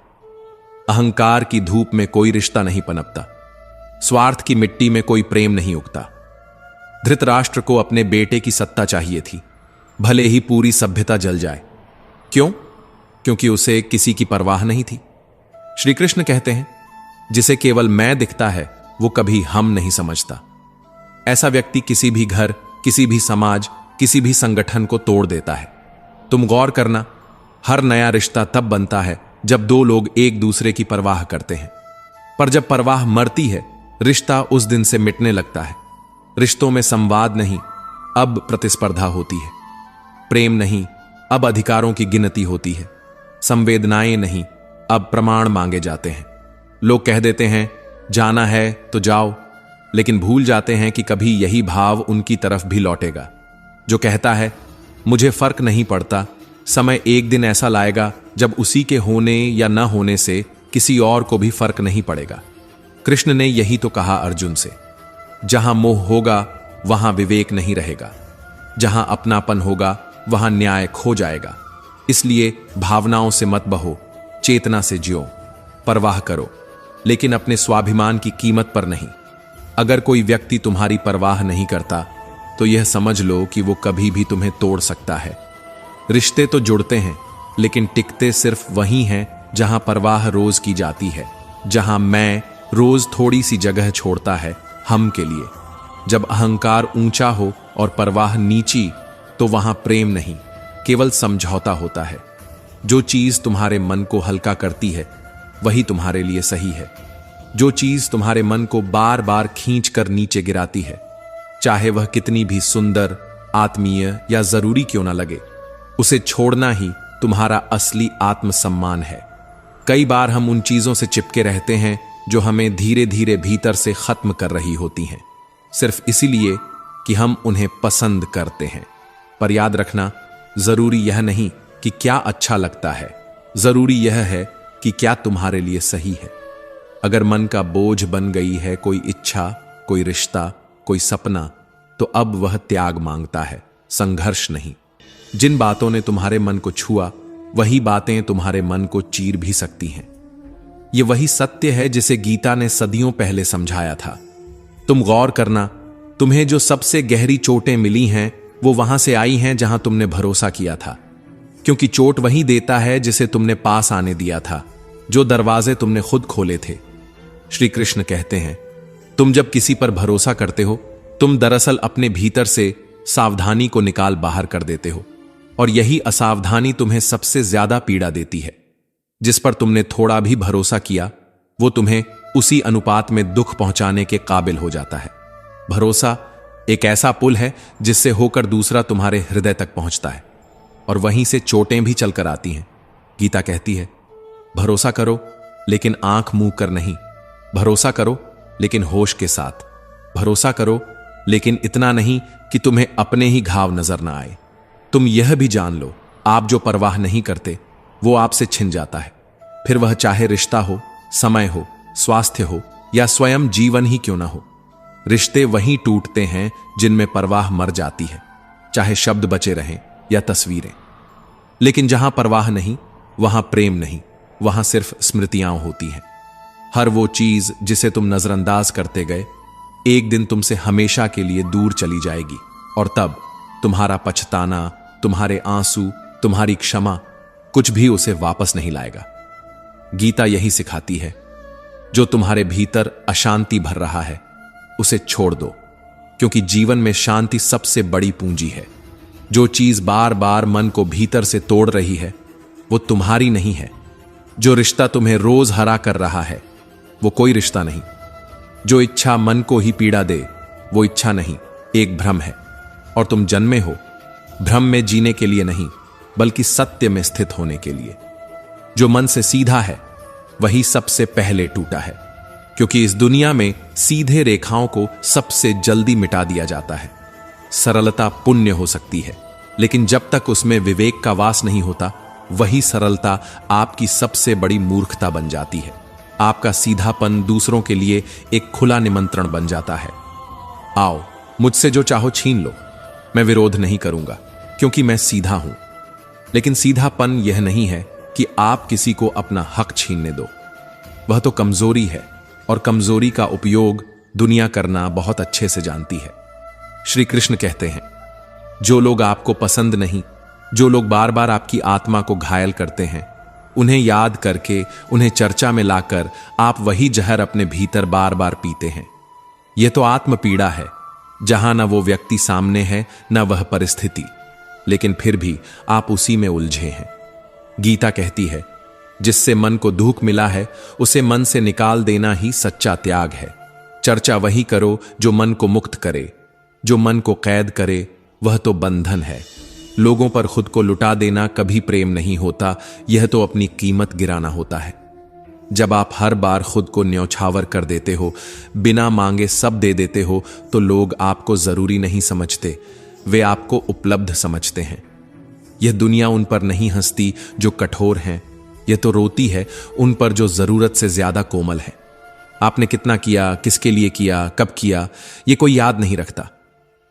अहंकार की धूप में कोई रिश्ता नहीं पनपता। स्वार्थ की मिट्टी में कोई प्रेम नहीं उगता। धृतराष्ट्र को अपने बेटे की सत्ता चाहिए थी, भले ही पूरी सभ्यता जल जाए। क्यों? क्योंकि उसे किसी की परवाह नहीं थी। श्री कृष्ण कहते हैं, जिसे केवल मैं दिखता है वो कभी हम नहीं समझता। ऐसा व्यक्ति किसी भी घर, किसी भी समाज, किसी भी संगठन को तोड़ देता है। तुम गौर करना, हर नया रिश्ता तब बनता है जब दो लोग एक दूसरे की परवाह करते हैं। पर जब परवाह मरती है, रिश्ता उस दिन से मिटने लगता है। रिश्तों में संवाद नहीं, अब प्रतिस्पर्धा होती है। प्रेम नहीं, अब अधिकारों की गिनती होती है। संवेदनाएं नहीं, अब प्रमाण मांगे जाते हैं। लोग कह देते हैं जाना है तो जाओ, लेकिन भूल जाते हैं कि कभी यही भाव उनकी तरफ भी लौटेगा। जो कहता है मुझे फर्क नहीं पड़ता, समय एक दिन ऐसा लाएगा जब उसी के होने या न होने से किसी और को भी फर्क नहीं पड़ेगा। कृष्ण ने यही तो कहा अर्जुन से, जहां मोह होगा वहां विवेक नहीं रहेगा, जहां अपनापन होगा वहां न्याय खो जाएगा। इसलिए भावनाओं से मत बहो, चेतना से जियो, परवाह करो, लेकिन अपने स्वाभिमान की कीमत पर नहीं। अगर कोई व्यक्ति तुम्हारी परवाह नहीं करता तो यह समझ लो कि वो कभी भी तुम्हें तोड़ सकता है। रिश्ते तो जुड़ते हैं, लेकिन टिकते सिर्फ वहीं हैं जहां परवाह रोज की जाती है, जहां मैं रोज थोड़ी सी जगह छोड़ता है हम के लिए। जब अहंकार ऊंचा हो और परवाह नीची, तो वहां प्रेम नहीं, केवल समझौता होता है। जो चीज तुम्हारे मन को हल्का करती है वही तुम्हारे लिए सही है। जो चीज तुम्हारे मन को बार बार खींच कर नीचे गिराती है, चाहे वह कितनी भी सुंदर, आत्मीय या जरूरी क्यों ना लगे, उसे छोड़ना ही तुम्हारा असली आत्मसम्मान है। कई बार हम उन चीजों से चिपके रहते हैं जो हमें धीरे धीरे भीतर से खत्म कर रही होती हैं, सिर्फ इसीलिए कि हम उन्हें पसंद करते हैं। पर याद रखना, जरूरी यह नहीं कि क्या अच्छा लगता है, जरूरी यह है कि क्या तुम्हारे लिए सही है। अगर मन का बोझ बन गई है कोई इच्छा, कोई रिश्ता, कोई सपना, तो अब वह त्याग मांगता है, संघर्ष नहीं। जिन बातों ने तुम्हारे मन को छुआ, वही बातें तुम्हारे मन को चीर भी सकती हैं। यह वही सत्य है जिसे गीता ने सदियों पहले समझाया था। तुम गौर करना, तुम्हें जो सबसे गहरी चोटें मिली हैं वो वहां से आई हैं जहां तुमने भरोसा किया था, क्योंकि चोट वही देता है जिसे तुमने पास आने दिया था, जो दरवाजे तुमने खुद खोले थे। श्री कृष्ण कहते हैं, तुम जब किसी पर भरोसा करते हो, तुम दरअसल अपने भीतर से सावधानी को निकाल बाहर कर देते हो, और यही असावधानी तुम्हें सबसे ज्यादा पीड़ा देती है। जिस पर तुमने थोड़ा भी भरोसा किया, वो तुम्हें उसी अनुपात में दुख पहुंचाने के काबिल हो जाता है। भरोसा एक ऐसा पुल है जिससे होकर दूसरा तुम्हारे हृदय तक पहुंचता है, और वहीं से चोटें भी चलकर आती हैं। गीता कहती है, भरोसा करो लेकिन आंख मूंद कर नहीं, भरोसा करो लेकिन होश के साथ, भरोसा करो लेकिन इतना नहीं कि तुम्हें अपने ही घाव नजर ना आए। तुम यह भी जान लो, आप जो परवाह नहीं करते वो आपसे छिन जाता है, फिर वह चाहे रिश्ता हो, समय हो, स्वास्थ्य हो या स्वयं जीवन ही क्यों ना हो। रिश्ते वहीं टूटते हैं जिनमें परवाह मर जाती है, चाहे शब्द बचे रहें या तस्वीरें। लेकिन जहां परवाह नहीं वहां प्रेम नहीं, वहां सिर्फ स्मृतियां होती हैं। हर वो चीज जिसे तुम नजरअंदाज करते गए, एक दिन तुमसे हमेशा के लिए दूर चली जाएगी, और तब तुम्हारा पछताना, तुम्हारे आंसू, तुम्हारी क्षमा, कुछ भी उसे वापस नहीं लाएगा। गीता यही सिखाती है, जो तुम्हारे भीतर अशांति भर रहा है उसे छोड़ दो, क्योंकि जीवन में शांति सबसे बड़ी पूंजी है। जो चीज बार बार मन को भीतर से तोड़ रही है वो तुम्हारी नहीं है। जो रिश्ता तुम्हें रोज हरा कर रहा है वो कोई रिश्ता नहीं। जो इच्छा मन को ही पीड़ा दे वो इच्छा नहीं, एक भ्रम है, और तुम जन्मे हो भ्रम में जीने के लिए नहीं, बल्कि सत्य में स्थित होने के लिए। जो मन से सीधा है वही सबसे पहले टूटा है, क्योंकि इस दुनिया में सीधे रेखाओं को सबसे जल्दी मिटा दिया जाता है। सरलता पुण्य हो सकती है, लेकिन जब तक उसमें विवेक का वास नहीं होता, वही सरलता आपकी सबसे बड़ी मूर्खता बन जाती है। आपका सीधापन दूसरों के लिए एक खुला निमंत्रण बन जाता है। आओ, मुझसे जो चाहो छीन लो, मैं विरोध नहीं करूंगा, क्योंकि मैं सीधा हूं। लेकिन सीधापन यह नहीं है कि आप किसी को अपना हक छीनने दो। वह तो कमजोरी है, और कमजोरी का उपयोग दुनिया करना बहुत अच्छे से जानती है। श्री कृष्ण कहते हैं, जो लोग आपको पसंद नहीं, जो लोग बार बार आपकी आत्मा को घायल करते हैं, उन्हें याद करके, उन्हें चर्चा में लाकर आप वही जहर अपने भीतर बार बार पीते हैं। यह तो आत्म पीड़ा है, जहां न वो व्यक्ति सामने है न वह परिस्थिति, लेकिन फिर भी आप उसी में उलझे हैं। गीता कहती है, जिससे मन को दुख मिला है उसे मन से निकाल देना ही सच्चा त्याग है। चर्चा वही करो जो मन को मुक्त करे, जो मन को कैद करे वह तो बंधन है। लोगों पर खुद को लुटा देना कभी प्रेम नहीं होता, यह तो अपनी कीमत गिराना होता है। जब आप हर बार खुद को न्यौछावर कर देते हो, बिना मांगे सब दे देते हो, तो लोग आपको जरूरी नहीं समझते, वे आपको उपलब्ध समझते हैं। यह दुनिया उन पर नहीं हंसती जो कठोर हैं, यह तो रोती है उन पर जो जरूरत से ज्यादा कोमल है। आपने कितना किया, किसके लिए किया, कब किया, यह कोई याद नहीं रखता।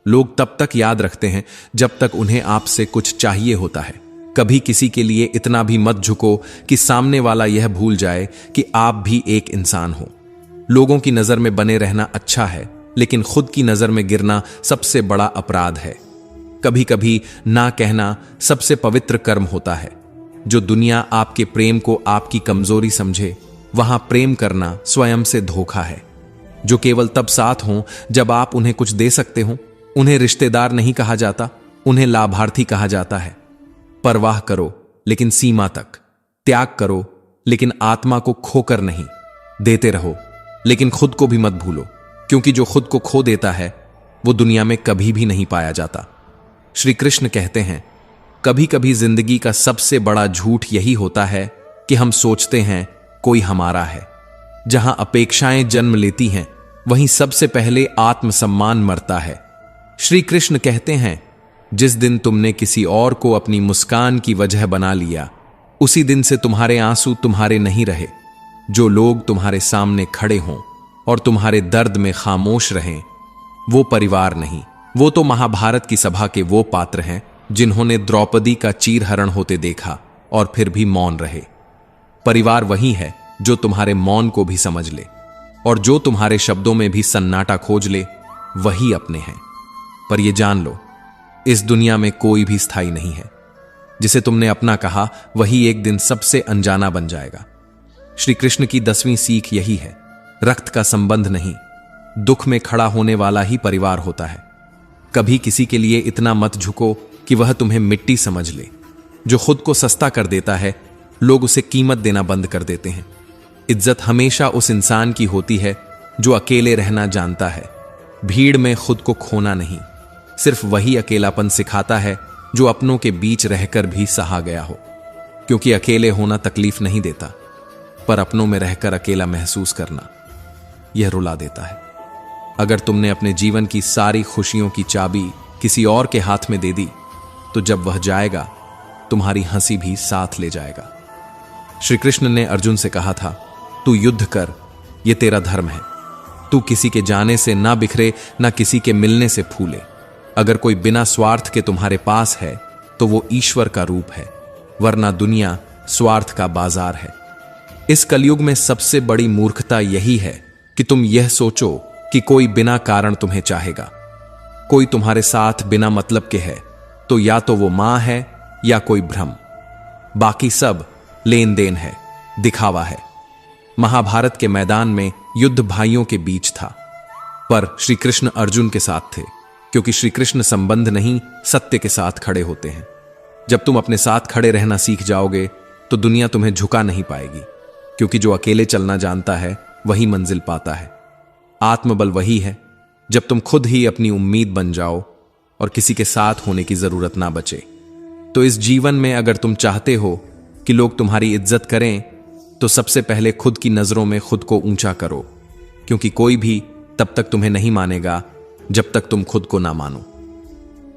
लोग तब तक याद रखते हैं जब तक उन्हें आपसे कुछ चाहिए होता है। कभी किसी के लिए इतना भी मत झुको कि सामने वाला यह भूल जाए कि आप भी एक इंसान हो। लोगों की नजर में बने रहना अच्छा है, लेकिन खुद की नजर में गिरना सबसे बड़ा अपराध है। कभी कभी ना कहना सबसे पवित्र कर्म होता है। जो दुनिया आपके प्रेम को आपकी कमजोरी समझे, वहां प्रेम करना स्वयं से धोखा है। जो केवल तब साथ हों जब आप उन्हें कुछ दे सकते हो, उन्हें रिश्तेदार नहीं कहा जाता, उन्हें लाभार्थी कहा जाता है। परवाह करो लेकिन सीमा तक, त्याग करो लेकिन आत्मा को खोकर नहीं। देते रहो लेकिन खुद को भी मत भूलो, क्योंकि जो खुद को खो देता है वो दुनिया में कभी भी नहीं पाया जाता। श्री कृष्ण कहते हैं, कभी कभी जिंदगी का सबसे बड़ा झूठ यही होता है कि हम सोचते हैं कोई हमारा है। जहां अपेक्षाएं जन्म लेती हैं, वहीं सबसे पहले आत्मसम्मान मरता है। श्री कृष्ण कहते हैं, जिस दिन तुमने किसी और को अपनी मुस्कान की वजह बना लिया, उसी दिन से तुम्हारे आंसू तुम्हारे नहीं रहे। जो लोग तुम्हारे सामने खड़े हों और तुम्हारे दर्द में खामोश रहें, वो परिवार नहीं, वो तो महाभारत की सभा के वो पात्र हैं जिन्होंने द्रौपदी का चीरहरण होते देखा और फिर भी मौन रहे। परिवार वही है जो तुम्हारे मौन को भी समझ ले, और जो तुम्हारे शब्दों में भी सन्नाटा खोज ले, वही अपने हैं। पर यह जान लो, इस दुनिया में कोई भी स्थायी नहीं है। जिसे तुमने अपना कहा, वही एक दिन सबसे अनजाना बन जाएगा। श्री कृष्ण की 10वीं सीख यही है, रक्त का संबंध नहीं, दुख में खड़ा होने वाला ही परिवार होता है। कभी किसी के लिए इतना मत झुको कि वह तुम्हें मिट्टी समझ ले। जो खुद को सस्ता कर देता है, लोग उसे कीमत देना बंद कर देते हैं। इज्जत हमेशा उस इंसान की होती है जो अकेले रहना जानता है। भीड़ में खुद को खोना नहीं। सिर्फ वही अकेलापन सिखाता है जो अपनों के बीच रहकर भी सहा गया हो, क्योंकि अकेले होना तकलीफ नहीं देता, पर अपनों में रहकर अकेला महसूस करना, यह रुला देता है। अगर तुमने अपने जीवन की सारी खुशियों की चाबी किसी और के हाथ में दे दी, तो जब वह जाएगा, तुम्हारी हंसी भी साथ ले जाएगा। श्री कृष्ण ने अर्जुन से कहा था, तू युद्ध कर, यह तेरा धर्म है। तू किसी के जाने से ना बिखरे, ना किसी के मिलने से फूले। अगर कोई बिना स्वार्थ के तुम्हारे पास है, तो वो ईश्वर का रूप है, वरना दुनिया स्वार्थ का बाजार है। इस कलयुग में सबसे बड़ी मूर्खता यही है कि तुम यह सोचो कि कोई बिना कारण तुम्हें चाहेगा। कोई तुम्हारे साथ बिना मतलब के है, तो या तो वो मां है या कोई भ्रम। बाकी सब लेन देन है, दिखावा है। महाभारत के मैदान में युद्ध भाइयों के बीच था, पर श्री कृष्ण अर्जुन के साथ थे, क्योंकि श्री कृष्ण संबंध नहीं, सत्य के साथ खड़े होते हैं। जब तुम अपने साथ खड़े रहना सीख जाओगे, तो दुनिया तुम्हें झुका नहीं पाएगी, क्योंकि जो अकेले चलना जानता है, वही मंजिल पाता है। आत्मबल वही है जब तुम खुद ही अपनी उम्मीद बन जाओ और किसी के साथ होने की जरूरत ना बचे। तो इस जीवन में अगर तुम चाहते हो कि लोग तुम्हारी इज्जत करें, तो सबसे पहले खुद की नजरों में खुद को ऊंचा करो, क्योंकि कोई भी तब तक तुम्हें नहीं मानेगा जब तक तुम खुद को ना मानो।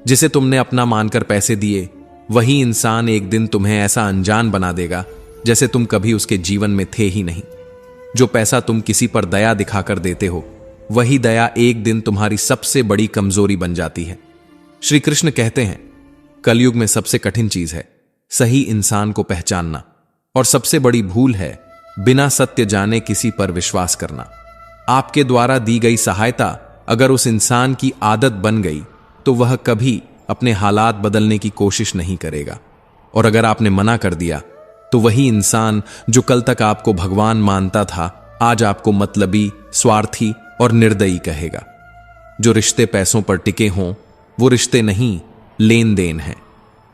जिसे तुमने अपना मानकर पैसे दिए, वही इंसान एक दिन तुम्हें ऐसा अनजान बना देगा जैसे तुम कभी उसके जीवन में थे ही नहीं। जो पैसा तुम किसी पर दया दिखाकर देते हो, वही दया एक दिन तुम्हारी सबसे बड़ी कमजोरी बन जाती है। श्री कृष्ण कहते हैं, कलयुग में सबसे कठिन चीज है सही इंसान को पहचानना, और सबसे बड़ी भूल है बिना सत्य जाने किसी पर विश्वास करना। आपके द्वारा दी गई सहायता अगर उस इंसान की आदत बन गई, तो वह कभी अपने हालात बदलने की कोशिश नहीं करेगा। और अगर आपने मना कर दिया, तो वही इंसान जो कल तक आपको भगवान मानता था, आज आपको मतलबी, स्वार्थी और निर्दयी कहेगा। जो रिश्ते पैसों पर टिके हों, वो रिश्ते नहीं, लेन देन है।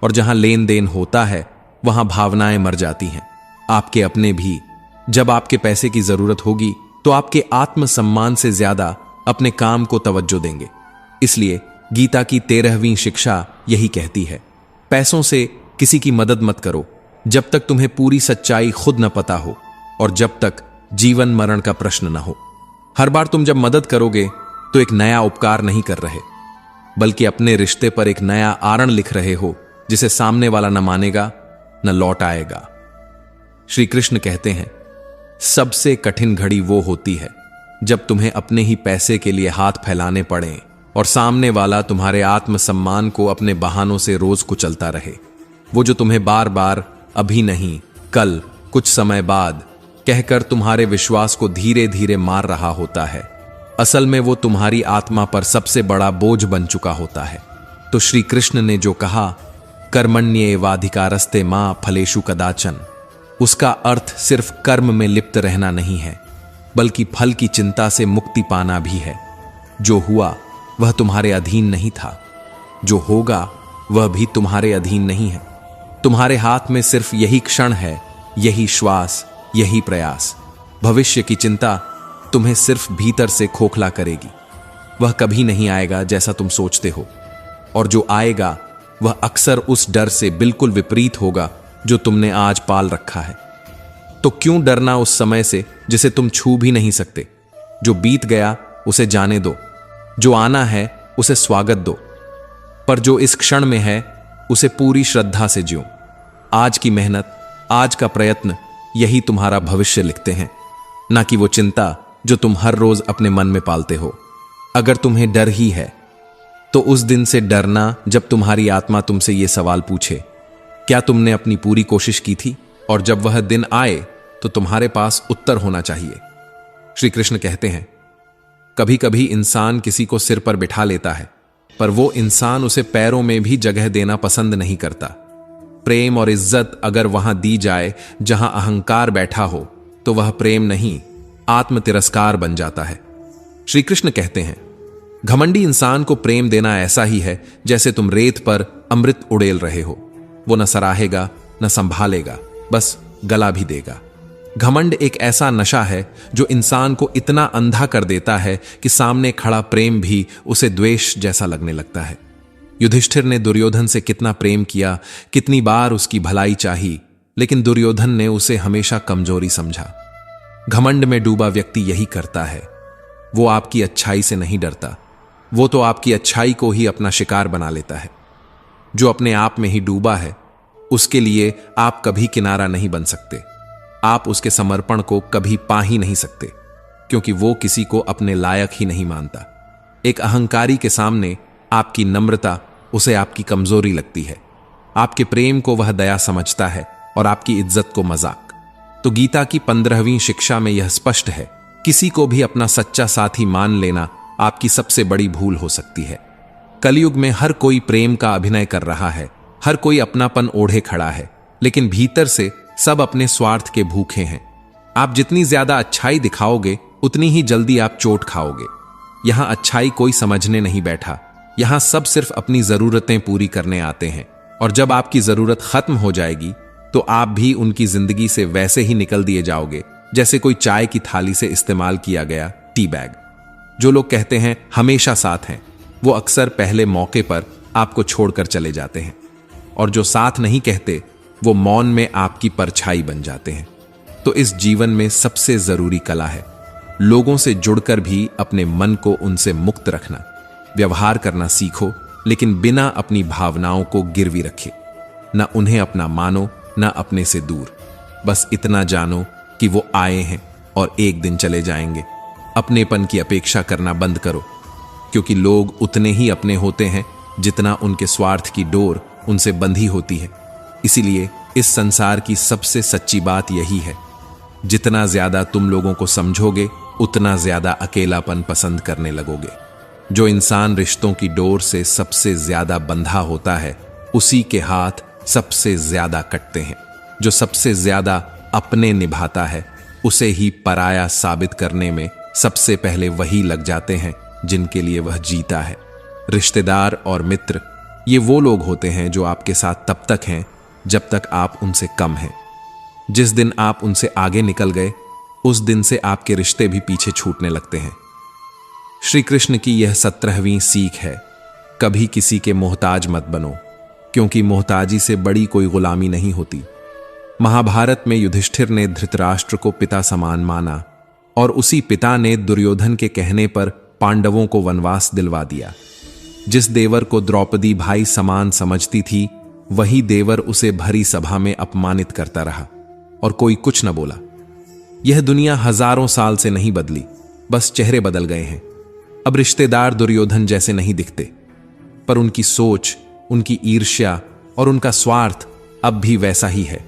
और जहां लेन देन होता है, वहां भावनाएं मर जाती हैं, आपके अपने भी। जब आपके पैसे की जरूरत होगी, तो आपके आत्मसम्मान से ज्यादा अपने काम को तवज्जो देंगे। इसलिए गीता की 13वीं शिक्षा यही कहती है, पैसों से किसी की मदद मत करो जब तक तुम्हें पूरी सच्चाई खुद न पता हो, और जब तक जीवन मरण का प्रश्न न हो। हर बार तुम जब मदद करोगे, तो एक नया उपकार नहीं कर रहे, बल्कि अपने रिश्ते पर एक नया आरण लिख रहे हो, जिसे सामने वाला न मानेगा न लौट आएगा। श्री कृष्ण कहते हैं, सबसे कठिन घड़ी वो होती है जब तुम्हें अपने ही पैसे के लिए हाथ फैलाने पड़े और सामने वाला तुम्हारे आत्मसम्मान को अपने बहानों से रोज कुचलता रहे। वो जो तुम्हें बार बार अभी नहीं, कल, कुछ समय बाद कहकर तुम्हारे विश्वास को धीरे धीरे मार रहा होता है, असल में वो तुम्हारी आत्मा पर सबसे बड़ा बोझ बन चुका होता है। तो श्री कृष्ण ने जो कहा, कर्मण्येवाधिकारस्ते मां फलेषु कदाचन, उसका अर्थ सिर्फ कर्म में लिप्त रहना नहीं है, बल्कि फल की चिंता से मुक्ति पाना भी है। जो हुआ वह तुम्हारे अधीन नहीं था, जो होगा वह भी तुम्हारे अधीन नहीं है। तुम्हारे हाथ में सिर्फ यही क्षण है, यही श्वास, यही प्रयास। भविष्य की चिंता तुम्हें सिर्फ भीतर से खोखला करेगी। वह कभी नहीं आएगा जैसा तुम सोचते हो, और जो आएगा वह अक्सर उस डर से बिल्कुल विपरीत होगा जो तुमने आज पाल रखा है। तो क्यों डरना उस समय से जिसे तुम छू भी नहीं सकते? जो बीत गया उसे जाने दो, जो आना है उसे स्वागत दो, पर जो इस क्षण में है उसे पूरी श्रद्धा से जियो। आज की मेहनत, आज का प्रयत्न, यही तुम्हारा भविष्य लिखते हैं, ना कि वो चिंता जो तुम हर रोज अपने मन में पालते हो। अगर तुम्हें डर ही है तो उस दिन से डरना जब तुम्हारी आत्मा तुमसे ये सवाल पूछे, क्या तुमने अपनी पूरी कोशिश की थी? और जब वह दिन आए तो तुम्हारे पास उत्तर होना चाहिए। श्री कृष्ण कहते हैं, कभी कभी इंसान किसी को सिर पर बिठा लेता है, पर वो इंसान उसे पैरों में भी जगह देना पसंद नहीं करता। प्रेम और इज्जत अगर वहां दी जाए जहां अहंकार बैठा हो, तो वह प्रेम नहीं, आत्म तिरस्कार बन जाता है। श्री कृष्ण कहते हैं, घमंडी इंसान को प्रेम देना ऐसा ही है जैसे तुम रेत पर अमृत उड़ेल रहे हो। वो न सराहेगा न संभालेगा, बस गला भी देगा। घमंड एक ऐसा नशा है जो इंसान को इतना अंधा कर देता है कि सामने खड़ा प्रेम भी उसे द्वेष जैसा लगने लगता है। युधिष्ठिर ने दुर्योधन से कितना प्रेम किया, कितनी बार उसकी भलाई चाही, लेकिन दुर्योधन ने उसे हमेशा कमजोरी समझा। घमंड में डूबा व्यक्ति यही करता है। वो आपकी अच्छाई से नहीं डरता, वो तो आपकी अच्छाई को ही अपना शिकार बना लेता है। जो अपने आप में ही डूबा है, उसके लिए आप कभी किनारा नहीं बन सकते। आप उसके समर्पण को कभी पा ही नहीं सकते, क्योंकि वो किसी को अपने लायक ही नहीं मानता। एक अहंकारी के सामने आपकी नम्रता उसे आपकी कमजोरी लगती है। आपके प्रेम को वह दया समझता है और आपकी इज्जत को मजाक। तो गीता की 15वीं शिक्षा में यह स्पष्ट है, किसी को भी अपना सच्चा साथी मान लेना आपकी सबसे बड़ी भूल हो सकती है। कलयुग में हर कोई प्रेम का अभिनय कर रहा है, हर कोई अपनापन ओढ़े खड़ा है, लेकिन भीतर से सब अपने स्वार्थ के भूखे हैं। आप जितनी ज्यादा अच्छाई दिखाओगे, उतनी ही जल्दी आप चोट खाओगे। यहां अच्छाई कोई समझने नहीं बैठा, यहां सब सिर्फ अपनी जरूरतें पूरी करने आते हैं, और जब आपकी जरूरत खत्म हो जाएगी तो आप भी उनकी जिंदगी से वैसे ही निकल दिए जाओगे जैसे कोई चाय की थाली से इस्तेमाल किया गया टी बैग। जो लोग कहते हैं हमेशा साथ हैं, वो अक्सर पहले मौके पर आपको छोड़कर चले जाते हैं, और जो साथ नहीं कहते वो मौन में आपकी परछाई बन जाते हैं। तो इस जीवन में सबसे जरूरी कला है लोगों से जुड़कर भी अपने मन को उनसे मुक्त रखना। व्यवहार करना सीखो, लेकिन बिना अपनी भावनाओं को गिरवी रखे। न उन्हें अपना मानो, न अपने से दूर। बस इतना जानो कि वो आए हैं और एक दिन चले जाएंगे। अपनेपन की अपेक्षा करना बंद करो, क्योंकि लोग उतने ही अपने होते हैं जितना उनके स्वार्थ की डोर उनसे बंधी होती है। इसीलिए इस संसार की सबसे सच्ची बात यही है, जितना ज्यादा तुम लोगों को समझोगे, उतना ज्यादा अकेलापन पसंद करने लगोगे। जो इंसान रिश्तों की डोर से सबसे ज्यादा बंधा होता है, उसी के हाथ सबसे ज्यादा कटते हैं। जो सबसे ज्यादा अपने निभाता है, उसे ही पराया साबित करने में सबसे पहले वही लग जाते हैं जिनके लिए वह जीता है। रिश्तेदार और मित्र ये वो लोग होते हैं जो आपके साथ तब तक हैं जब तक आप उनसे कम हैं। जिस दिन आप उनसे आगे निकल गए, उस दिन से आपके रिश्ते भी पीछे छूटने लगते हैं। श्री कृष्ण की यह 17वीं सीख है, कभी किसी के मोहताज मत बनो, क्योंकि मोहताजी से बड़ी कोई गुलामी नहीं होती। महाभारत में युधिष्ठिर ने धृतराष्ट्र को पिता समान माना, और उसी पिता ने दुर्योधन के कहने पर पांडवों को वनवास दिलवा दिया। जिस देवर को द्रौपदी भाई समान समझती थी, वही देवर उसे भरी सभा में अपमानित करता रहा और कोई कुछ न बोला। यह दुनिया हजारों साल से नहीं बदली, बस चेहरे बदल गए हैं। अब रिश्तेदार दुर्योधन जैसे नहीं दिखते, पर उनकी सोच, उनकी ईर्ष्या और उनका स्वार्थ अब भी वैसा ही है।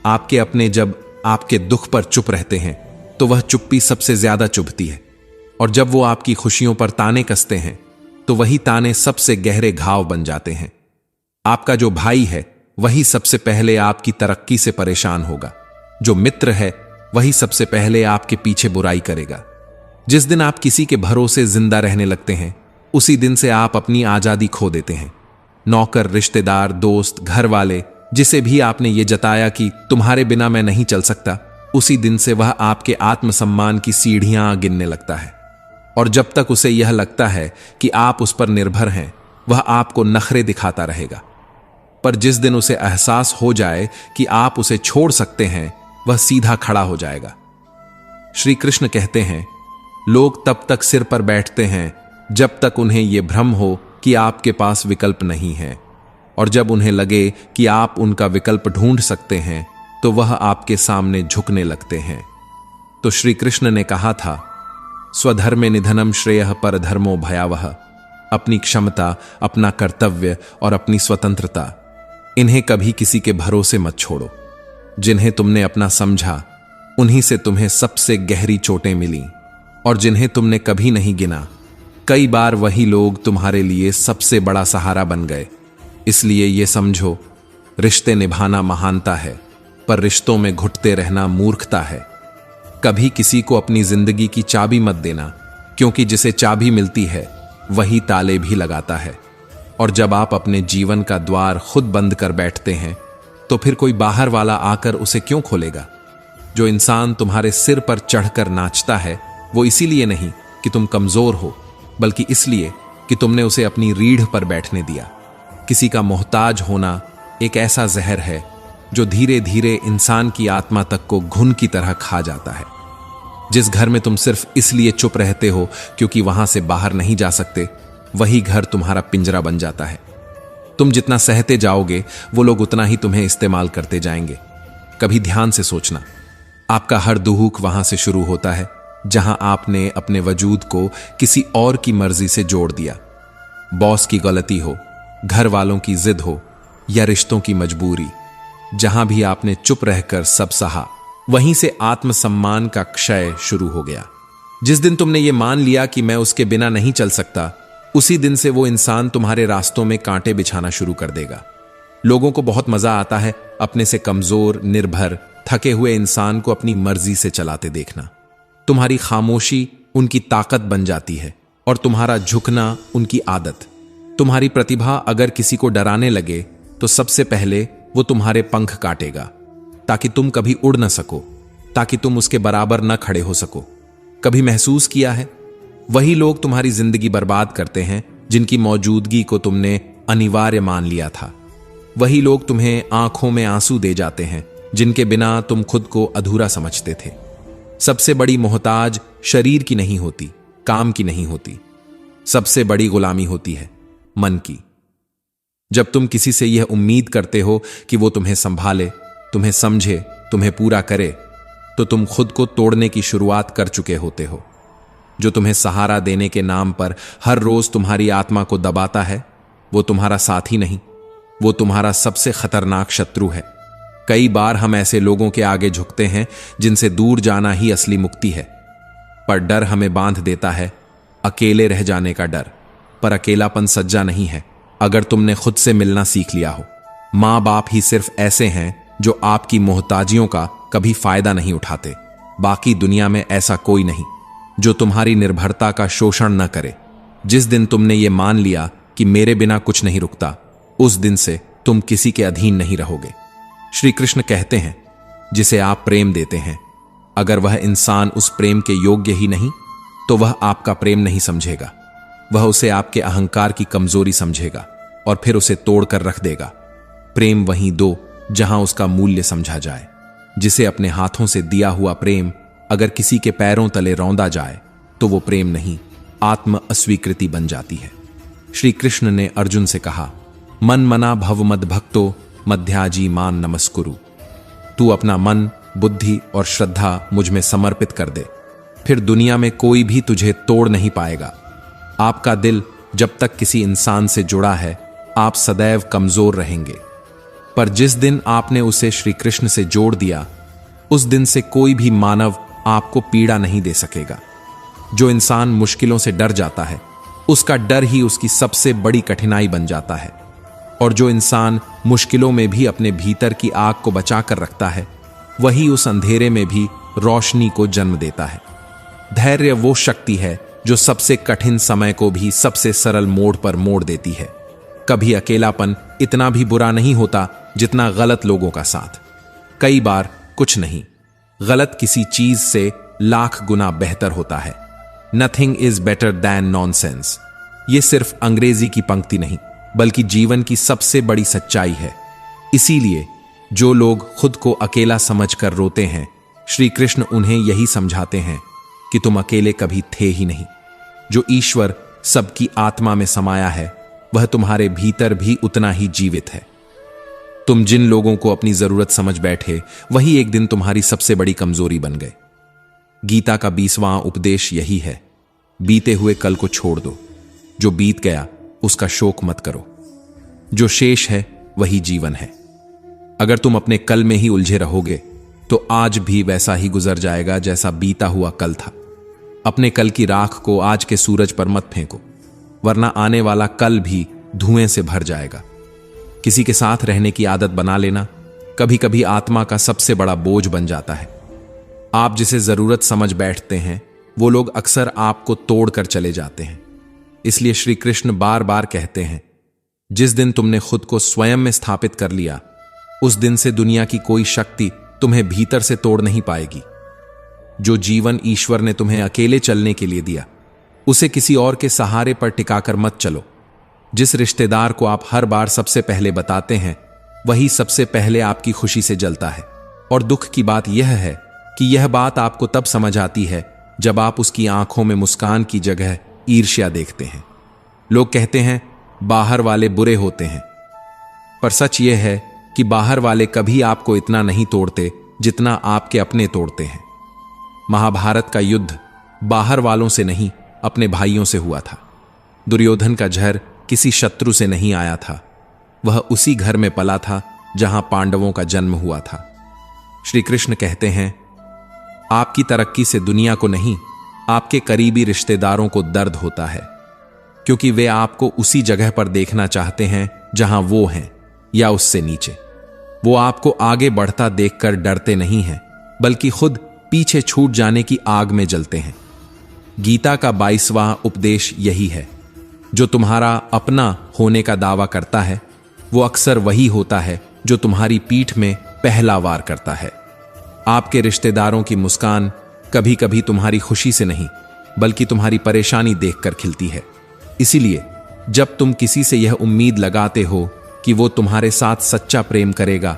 आपके अपने जब आपके दुख पर चुप रहते हैं तो वह चुप्पी सबसे ज्यादा चुभती है, और जब वो आपकी खुशियों पर ताने कसते हैं तो वही ताने सबसे गहरे घाव बन जाते हैं। आपका जो भाई है वही सबसे पहले आपकी तरक्की से परेशान होगा। जो मित्र है वही सबसे पहले आपके पीछे बुराई करेगा। जिस दिन आप किसी के भरोसे जिंदा रहने लगते हैं, उसी दिन से आप अपनी आजादी खो देते हैं। नौकर, रिश्तेदार, दोस्त, घर वाले, जिसे भी आपने ये जताया कि तुम्हारे बिना मैं नहीं चल सकता, उसी दिन से वह आपके आत्मसम्मान की सीढ़ियां गिनने लगता है। और जब तक उसे यह लगता है कि आप उस पर निर्भर हैं, वह आपको नखरे दिखाता रहेगा। पर जिस दिन उसे एहसास हो जाए कि आप उसे छोड़ सकते हैं, वह सीधा खड़ा हो जाएगा। श्री कृष्ण कहते हैं, लोग तब तक सिर पर बैठते हैं जब तक उन्हें यह भ्रम हो कि आपके पास विकल्प नहीं है, और जब उन्हें लगे कि आप उनका विकल्प ढूंढ सकते हैं तो वह आपके सामने झुकने लगते हैं। तो श्री कृष्ण ने कहा था, स्वधर्मे निधनम श्रेयः परधर्मो भयावह। अपनी क्षमता, अपना कर्तव्य और अपनी स्वतंत्रता, इन्हें कभी किसी के भरोसे मत छोड़ो। जिन्हें तुमने अपना समझा, उन्हीं से तुम्हें सबसे गहरी चोटें मिली, और जिन्हें तुमने कभी नहीं गिना, कई बार वही लोग तुम्हारे लिए सबसे बड़ा सहारा बन गए। इसलिए ये समझो, रिश्ते निभाना महानता है, पर रिश्तों में घुटते रहना मूर्खता है। कभी किसी को अपनी जिंदगी की चाबी मत देना, क्योंकि जिसे चाबी मिलती है वही ताले भी लगाता है। और जब आप अपने जीवन का द्वार खुद बंद कर बैठते हैं, तो फिर कोई बाहर वाला आकर उसे क्यों खोलेगा? जो इंसान तुम्हारे सिर पर चढ़कर नाचता है, वो इसीलिए नहीं कि तुम कमजोर हो, बल्कि इसलिए कि तुमने उसे अपनी रीढ़ पर बैठने दिया। किसी का मोहताज होना एक ऐसा जहर है जो धीरे धीरे इंसान की आत्मा तक को घुन की तरह खा जाता है। जिस घर में तुम सिर्फ इसलिए चुप रहते हो क्योंकि वहां से बाहर नहीं जा सकते, वही घर तुम्हारा पिंजरा बन जाता है। तुम जितना सहते जाओगे, वो लोग उतना ही तुम्हें इस्तेमाल करते जाएंगे। कभी ध्यान से सोचना, आपका हर दुहूक वहां से शुरू होता है जहां आपने अपने वजूद को किसी और की मर्जी से जोड़ दिया। बॉस की गलती हो, घर वालों की जिद हो, या रिश्तों की मजबूरी, जहां भी आपने चुप रहकर सब सहा, वहीं से आत्मसम्मान का क्षय शुरू हो गया। जिस दिन तुमने ये मान लिया कि मैं उसके बिना नहीं चल सकता, उसी दिन से वो इंसान तुम्हारे रास्तों में कांटे बिछाना शुरू कर देगा। लोगों को बहुत मजा आता है अपने से कमजोर, निर्भर, थके हुए इंसान को अपनी मर्जी से चलाते देखना। तुम्हारी खामोशी उनकी ताकत बन जाती है और तुम्हारा झुकना उनकी आदत। तुम्हारी प्रतिभा अगर किसी को डराने लगे तो सबसे पहले वो तुम्हारे पंख काटेगा, ताकि तुम कभी उड़ न सको, ताकि तुम उसके बराबर न खड़े हो सको। कभी महसूस किया है, वही लोग तुम्हारी जिंदगी बर्बाद करते हैं जिनकी मौजूदगी को तुमने अनिवार्य मान लिया था। वही लोग तुम्हें आंखों में आंसू दे जाते हैं जिनके बिना तुम खुद को अधूरा समझते थे। सबसे बड़ी मोहताज शरीर की नहीं होती, काम की नहीं होती। सबसे बड़ी गुलामी होती है मन की। जब तुम किसी से यह उम्मीद करते हो कि वो तुम्हें संभाले, तुम्हें समझे, तुम्हें पूरा करे, तो तुम खुद को तोड़ने की शुरुआत कर चुके होते हो। जो तुम्हें सहारा देने के नाम पर हर रोज तुम्हारी आत्मा को दबाता है, वो तुम्हारा साथी नहीं, वो तुम्हारा सबसे खतरनाक शत्रु है। कई बार हम ऐसे लोगों के आगे झुकते हैं जिनसे दूर जाना ही असली मुक्ति है, पर डर हमें बांध देता है, अकेले रह जाने का डर। पर अकेलापन सज्जा नहीं है अगर तुमने खुद से मिलना सीख लिया हो। मां बाप ही सिर्फ ऐसे हैं जो आपकी मोहताजियों का कभी फायदा नहीं उठाते। बाकी दुनिया में ऐसा कोई नहीं जो तुम्हारी निर्भरता का शोषण न करे। जिस दिन तुमने ये मान लिया कि मेरे बिना कुछ नहीं रुकता, उस दिन से तुम किसी के अधीन नहीं रहोगे। श्री कृष्ण कहते हैं, जिसे आप प्रेम देते हैं, अगर वह इंसान उस प्रेम के योग्य ही नहीं, तो वह आपका प्रेम नहीं समझेगा। वह उसे आपके अहंकार की कमजोरी समझेगा और फिर उसे तोड़कर रख देगा। प्रेम वहीं दो जहां उसका मूल्य समझा जाए। जिसे अपने हाथों से दिया हुआ प्रेम अगर किसी के पैरों तले रौंदा जाए, तो वो प्रेम नहीं, आत्म अस्वीकृति बन जाती है। श्री कृष्ण ने अर्जुन से कहा, मन मना भव मद भक्तो मध्याजी मान नमस्कुरु। तू अपना मन, बुद्धि और श्रद्धा मुझ में समर्पित कर दे, फिर दुनिया में कोई भी तुझे तोड़ नहीं पाएगा। आपका दिल जब तक किसी इंसान से जुड़ा है, आप सदैव कमजोर रहेंगे, पर जिस दिन आपने उसे श्री कृष्ण से जोड़ दिया, उस दिन से कोई भी मानव आपको पीड़ा नहीं दे सकेगा। जो इंसान मुश्किलों से डर जाता है, उसका डर ही उसकी सबसे बड़ी कठिनाई बन जाता है, और जो इंसान मुश्किलों में भी अपने भीतर की आग को बचा कर रखता है, वही उस अंधेरे में भी रोशनी को जन्म देता है। धैर्य वो शक्ति है जो सबसे कठिन समय को भी सबसे सरल मोड़ पर मोड़ देती है। कभी अकेलापन इतना भी बुरा नहीं होता जितना गलत लोगों का साथ। कई बार कुछ नहीं, गलत किसी चीज से लाख गुना बेहतर होता है। Nothing is better than nonsense. ये सिर्फ अंग्रेजी की पंक्ति नहीं, बल्कि जीवन की सबसे बड़ी सच्चाई है। इसीलिए जो लोग खुद को अकेला समझकर रोते हैं, श्री कृष्ण उन्हें यही समझाते हैं कि तुम अकेले कभी थे ही नहीं। जो ईश्वर सबकी आत्मा में समाया है, वह तुम्हारे भीतर भी उतना ही जीवित है। तुम जिन लोगों को अपनी जरूरत समझ बैठे, वही एक दिन तुम्हारी सबसे बड़ी कमजोरी बन गए। गीता का 20वां उपदेश यही है, बीते हुए कल को छोड़ दो। जो बीत गया उसका शोक मत करो। जो शेष है वही जीवन है। अगर तुम अपने कल में ही उलझे रहोगे, तो आज भी वैसा ही गुजर जाएगा जैसा बीता हुआ कल था। अपने कल की राख को आज के सूरज पर मत फेंको, वरना आने वाला कल भी धुएं से भर जाएगा। किसी के साथ रहने की आदत बना लेना कभी कभी आत्मा का सबसे बड़ा बोझ बन जाता है। आप जिसे जरूरत समझ बैठते हैं, वो लोग अक्सर आपको तोड़कर चले जाते हैं। इसलिए श्री कृष्ण बार बार कहते हैं, जिस दिन तुमने खुद को स्वयं में स्थापित कर लिया, उस दिन से दुनिया की कोई शक्ति तुम्हें भीतर से तोड़ नहीं पाएगी। जो जीवन ईश्वर ने तुम्हें अकेले चलने के लिए दिया, उसे किसी और के सहारे पर टिकाकर मत चलो। जिस रिश्तेदार को आप हर बार सबसे पहले बताते हैं, वही सबसे पहले आपकी खुशी से जलता है। और दुख की बात यह है कि यह बात आपको तब समझ आती है जब आप उसकी आंखों में मुस्कान की जगह ईर्ष्या देखते हैं। लोग कहते हैं बाहर वाले बुरे होते हैं, पर सच यह है कि बाहर वाले कभी आपको इतना नहीं तोड़ते जितना आपके अपने तोड़ते हैं। महाभारत का युद्ध बाहर वालों से नहीं, अपने भाइयों से हुआ था। दुर्योधन का जहर किसी शत्रु से नहीं आया था, वह उसी घर में पला था जहां पांडवों का जन्म हुआ था। श्री कृष्ण कहते हैं, आपकी तरक्की से दुनिया को नहीं, आपके करीबी रिश्तेदारों को दर्द होता है, क्योंकि वे आपको उसी जगह पर देखना चाहते हैं जहां वो हैं, या उससे नीचे। वो आपको आगे बढ़ता देखकर डरते नहीं हैं, बल्कि खुद पीछे छूट जाने की आग में जलते हैं। गीता का 22वां उपदेश यही है, जो तुम्हारा अपना होने का दावा करता है, वो अक्सर वही होता है जो तुम्हारी पीठ में पहला वार करता है। आपके रिश्तेदारों की मुस्कान कभी कभी तुम्हारी खुशी से नहीं, बल्कि तुम्हारी परेशानी देखकर खिलती है। इसीलिए जब तुम किसी से यह उम्मीद लगाते हो कि वो तुम्हारे साथ सच्चा प्रेम करेगा,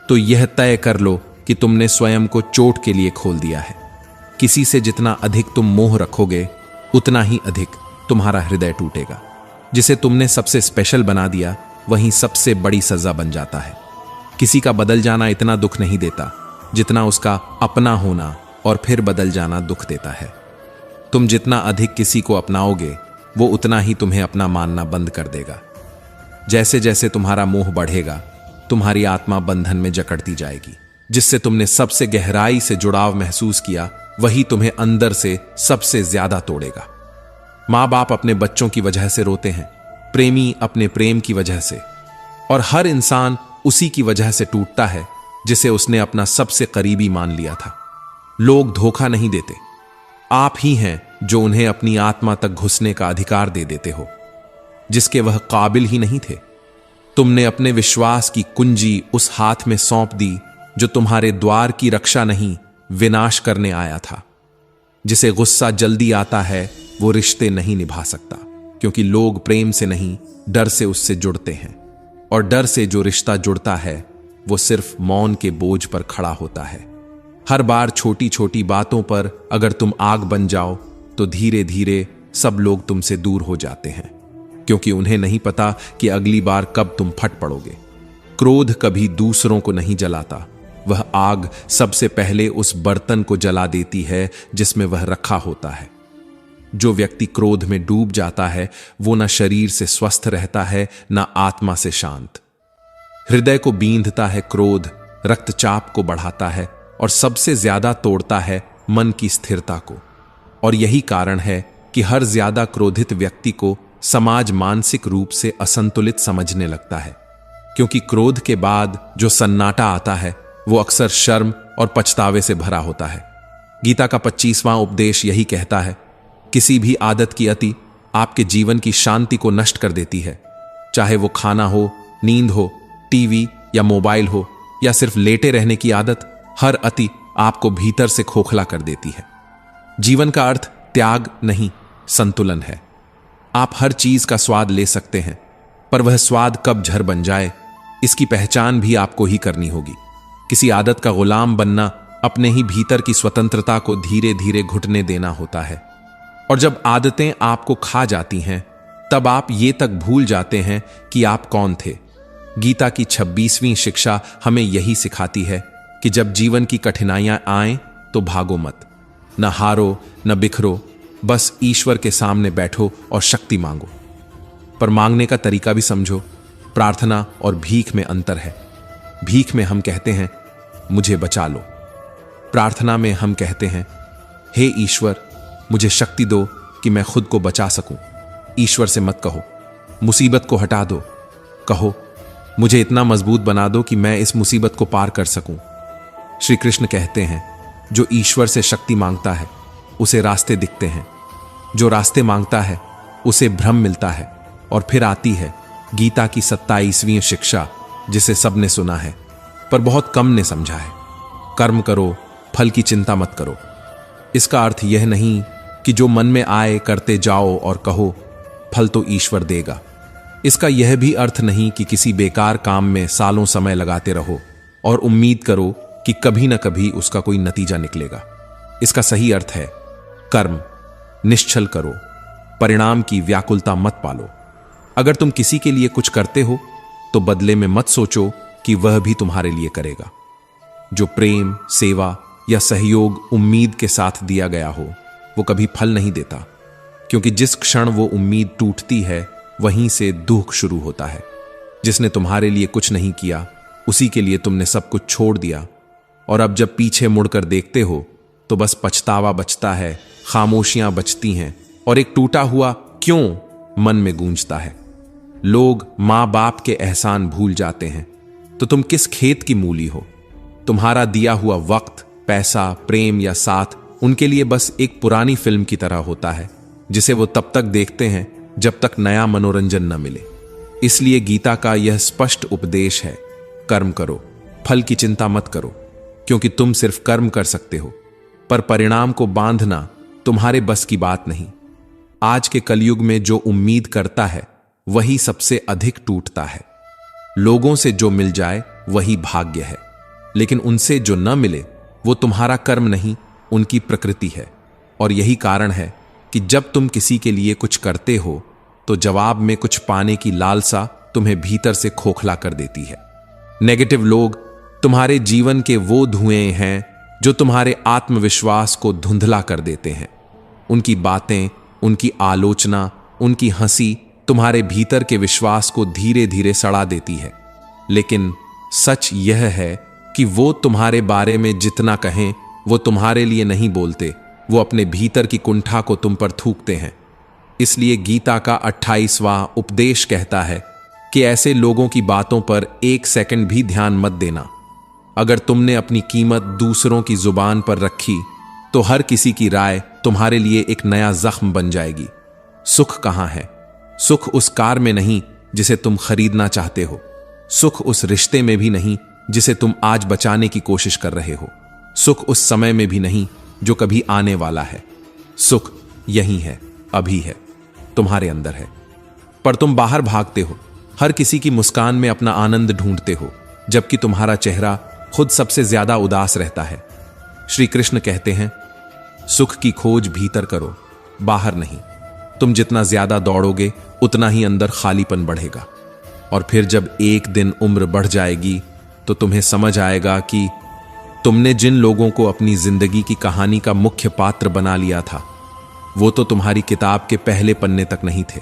तो यह तय कर लो कि तुमने स्वयं को चोट के लिए खोल दिया है। किसी से जितना अधिक तुम मोह रखोगे, उतना ही अधिक तुम्हारा हृदय टूटेगा। जिसे तुमने सबसे स्पेशल बना दिया, वही सबसे बड़ी सजा बन जाता है। किसी का बदल जाना इतना दुख नहीं देता जितना उसका अपना होना और फिर बदल जाना दुख देता है। तुम जितना अधिक किसी को अपनाओगे, वो उतना ही तुम्हें अपना मानना बंद कर देगा। जैसे जैसे तुम्हारा मोह बढ़ेगा, तुम्हारी आत्मा बंधन में जकड़ती जाएगी। जिससे तुमने सबसे गहराई से जुड़ाव महसूस किया, वही तुम्हें अंदर से सबसे ज्यादा तोड़ेगा। माँ बाप अपने बच्चों की वजह से रोते हैं, प्रेमी अपने प्रेम की वजह से, और हर इंसान उसी की वजह से टूटता है जिसे उसने अपना सबसे करीबी मान लिया था। लोग धोखा नहीं देते, आप ही हैं जो उन्हें अपनी आत्मा तक घुसने का अधिकार दे देते हो, जिसके वह काबिल ही नहीं थे। तुमने अपने विश्वास की कुंजी उस हाथ में सौंप दी जो तुम्हारे द्वार की रक्षा नहीं, विनाश करने आया था। जिसे गुस्सा जल्दी आता है, वो रिश्ते नहीं निभा सकता, क्योंकि लोग प्रेम से नहीं, डर से उससे जुड़ते हैं। और डर से जो रिश्ता जुड़ता है, वो सिर्फ मौन के बोझ पर खड़ा होता है। हर बार छोटी छोटी बातों पर अगर तुम आग बन जाओ, तो धीरे धीरे सब लोग तुमसे दूर हो जाते हैं। क्योंकि उन्हें नहीं पता कि अगली बार कब तुम फट पड़ोगे। क्रोध कभी दूसरों को नहीं जलाता, वह आग सबसे पहले उस बर्तन को जला देती है जिसमें वह रखा होता है। जो व्यक्ति क्रोध में डूब जाता है वो न शरीर से स्वस्थ रहता है न आत्मा से शांत। हृदय को बींधता है क्रोध, रक्तचाप को बढ़ाता है और सबसे ज्यादा तोड़ता है मन की स्थिरता को। और यही कारण है कि हर ज्यादा क्रोधित व्यक्ति को समाज मानसिक रूप से असंतुलित समझने लगता है, क्योंकि क्रोध के बाद जो सन्नाटा आता है वो अक्सर शर्म और पछतावे से भरा होता है। गीता का 25वां उपदेश यही कहता है, किसी भी आदत की अति आपके जीवन की शांति को नष्ट कर देती है, चाहे वो खाना हो, नींद हो, टीवी या मोबाइल हो, या सिर्फ लेटे रहने की आदत। हर अति आपको भीतर से खोखला कर देती है। जीवन का अर्थ त्याग नहीं, संतुलन है। आप हर चीज का स्वाद ले सकते हैं, पर वह स्वाद कब जहर बन जाए इसकी पहचान भी आपको ही करनी होगी। किसी आदत का गुलाम बनना अपने ही भीतर की स्वतंत्रता को धीरे धीरे घुटने देना होता है। और जब आदतें आपको खा जाती हैं तब आप ये तक भूल जाते हैं कि आप कौन थे। गीता की 26वीं शिक्षा हमें यही सिखाती है कि जब जीवन की कठिनाइयां आएं तो भागो मत, न हारो न बिखरो, बस ईश्वर के सामने बैठो और शक्ति मांगो। पर मांगने का तरीका भी समझो। प्रार्थना और भीख में अंतर है। भीख में हम कहते हैं मुझे बचा लो, प्रार्थना में हम कहते हैं हे ईश्वर मुझे शक्ति दो कि मैं खुद को बचा सकूं। ईश्वर से मत कहो मुसीबत को हटा दो, कहो मुझे इतना मजबूत बना दो कि मैं इस मुसीबत को पार कर सकूं। श्री कृष्ण कहते हैं जो ईश्वर से शक्ति मांगता है उसे रास्ते दिखते हैं, जो रास्ते मांगता है उसे भ्रम मिलता है। और फिर आती है गीता की 27वीं शिक्षा, जिसे सबने सुना है पर बहुत कम ने समझा है, कर्म करो, फल की चिंता मत करो। इसका अर्थ यह नहीं कि जो मन में आए करते जाओ और कहो फल तो ईश्वर देगा। इसका यह भी अर्थ नहीं कि किसी बेकार काम में सालों समय लगाते रहो और उम्मीद करो कि कभी न कभी उसका कोई नतीजा निकलेगा। इसका सही अर्थ है कर्म, निश्चल करो, परिणाम की व्याकुलता मत पालो। अगर तुम किसी के लिए कुछ करते हो तो बदले में मत सोचो कि वह भी तुम्हारे लिए करेगा। जो प्रेम, सेवा या सहयोग उम्मीद के साथ दिया गया हो वो कभी फल नहीं देता, क्योंकि जिस क्षण वो उम्मीद टूटती है वहीं से दुख शुरू होता है। जिसने तुम्हारे लिए कुछ नहीं किया उसी के लिए तुमने सब कुछ छोड़ दिया, और अब जब पीछे मुड़कर देखते हो तो बस पछतावा बचता है, खामोशियां बचती हैं और एक टूटा हुआ क्यों मन में गूंजता है। लोग मां बाप के एहसान भूल जाते हैं तो तुम किस खेत की मूली हो। तुम्हारा दिया हुआ वक्त, पैसा, प्रेम या साथ उनके लिए बस एक पुरानी फिल्म की तरह होता है जिसे वो तब तक देखते हैं जब तक नया मनोरंजन न मिले। इसलिए गीता का यह स्पष्ट उपदेश है, कर्म करो, फल की चिंता मत करो, क्योंकि तुम सिर्फ कर्म कर सकते हो, पर परिणाम को बांधना तुम्हारे बस की बात नहीं। आज के कलयुग में जो उम्मीद करता है वही सबसे अधिक टूटता है। लोगों से जो मिल जाए वही भाग्य है, लेकिन उनसे जो न मिले वो तुम्हारा कर्म नहीं, उनकी प्रकृति है। और यही कारण है कि जब तुम किसी के लिए कुछ करते हो तो जवाब में कुछ पाने की लालसा तुम्हें भीतर से खोखला कर देती है। नेगेटिव लोग तुम्हारे जीवन के वो धुएं हैं जो तुम्हारे आत्मविश्वास को धुंधला कर देते हैं। उनकी बातें, उनकी आलोचना, उनकी हंसी तुम्हारे भीतर के विश्वास को धीरे धीरे सड़ा देती है। लेकिन सच यह है कि वो तुम्हारे बारे में जितना कहें वो तुम्हारे लिए नहीं बोलते, वो अपने भीतर की कुंठा को तुम पर थूकते हैं। इसलिए गीता का 28वां उपदेश कहता है कि ऐसे लोगों की बातों पर 1 सेकंड भी ध्यान मत देना। अगर तुमने अपनी कीमत दूसरों की जुबान पर रखी तो हर किसी की राय तुम्हारे लिए एक नया जख्म बन जाएगी। सुख कहां है? सुख उस कार में नहीं जिसे तुम खरीदना चाहते हो। सुख उस रिश्ते में भी नहीं जिसे तुम आज बचाने की कोशिश कर रहे हो। सुख उस समय में भी नहीं जो कभी आने वाला है। सुख यही है, अभी है, तुम्हारे अंदर है। पर तुम बाहर भागते हो, हर किसी की मुस्कान में अपना आनंद ढूंढते हो, जबकि तुम्हारा चेहरा खुद सबसे ज्यादा उदास रहता है। श्री कृष्ण कहते हैं सुख की खोज भीतर करो, बाहर नहीं। तुम जितना ज्यादा दौड़ोगे उतना ही अंदर खालीपन बढ़ेगा, और फिर जब एक दिन उम्र बढ़ जाएगी तो तुम्हें समझ आएगा कि तुमने जिन लोगों को अपनी जिंदगी की कहानी का मुख्य पात्र बना लिया था वो तो तुम्हारी किताब के पहले पन्ने तक नहीं थे।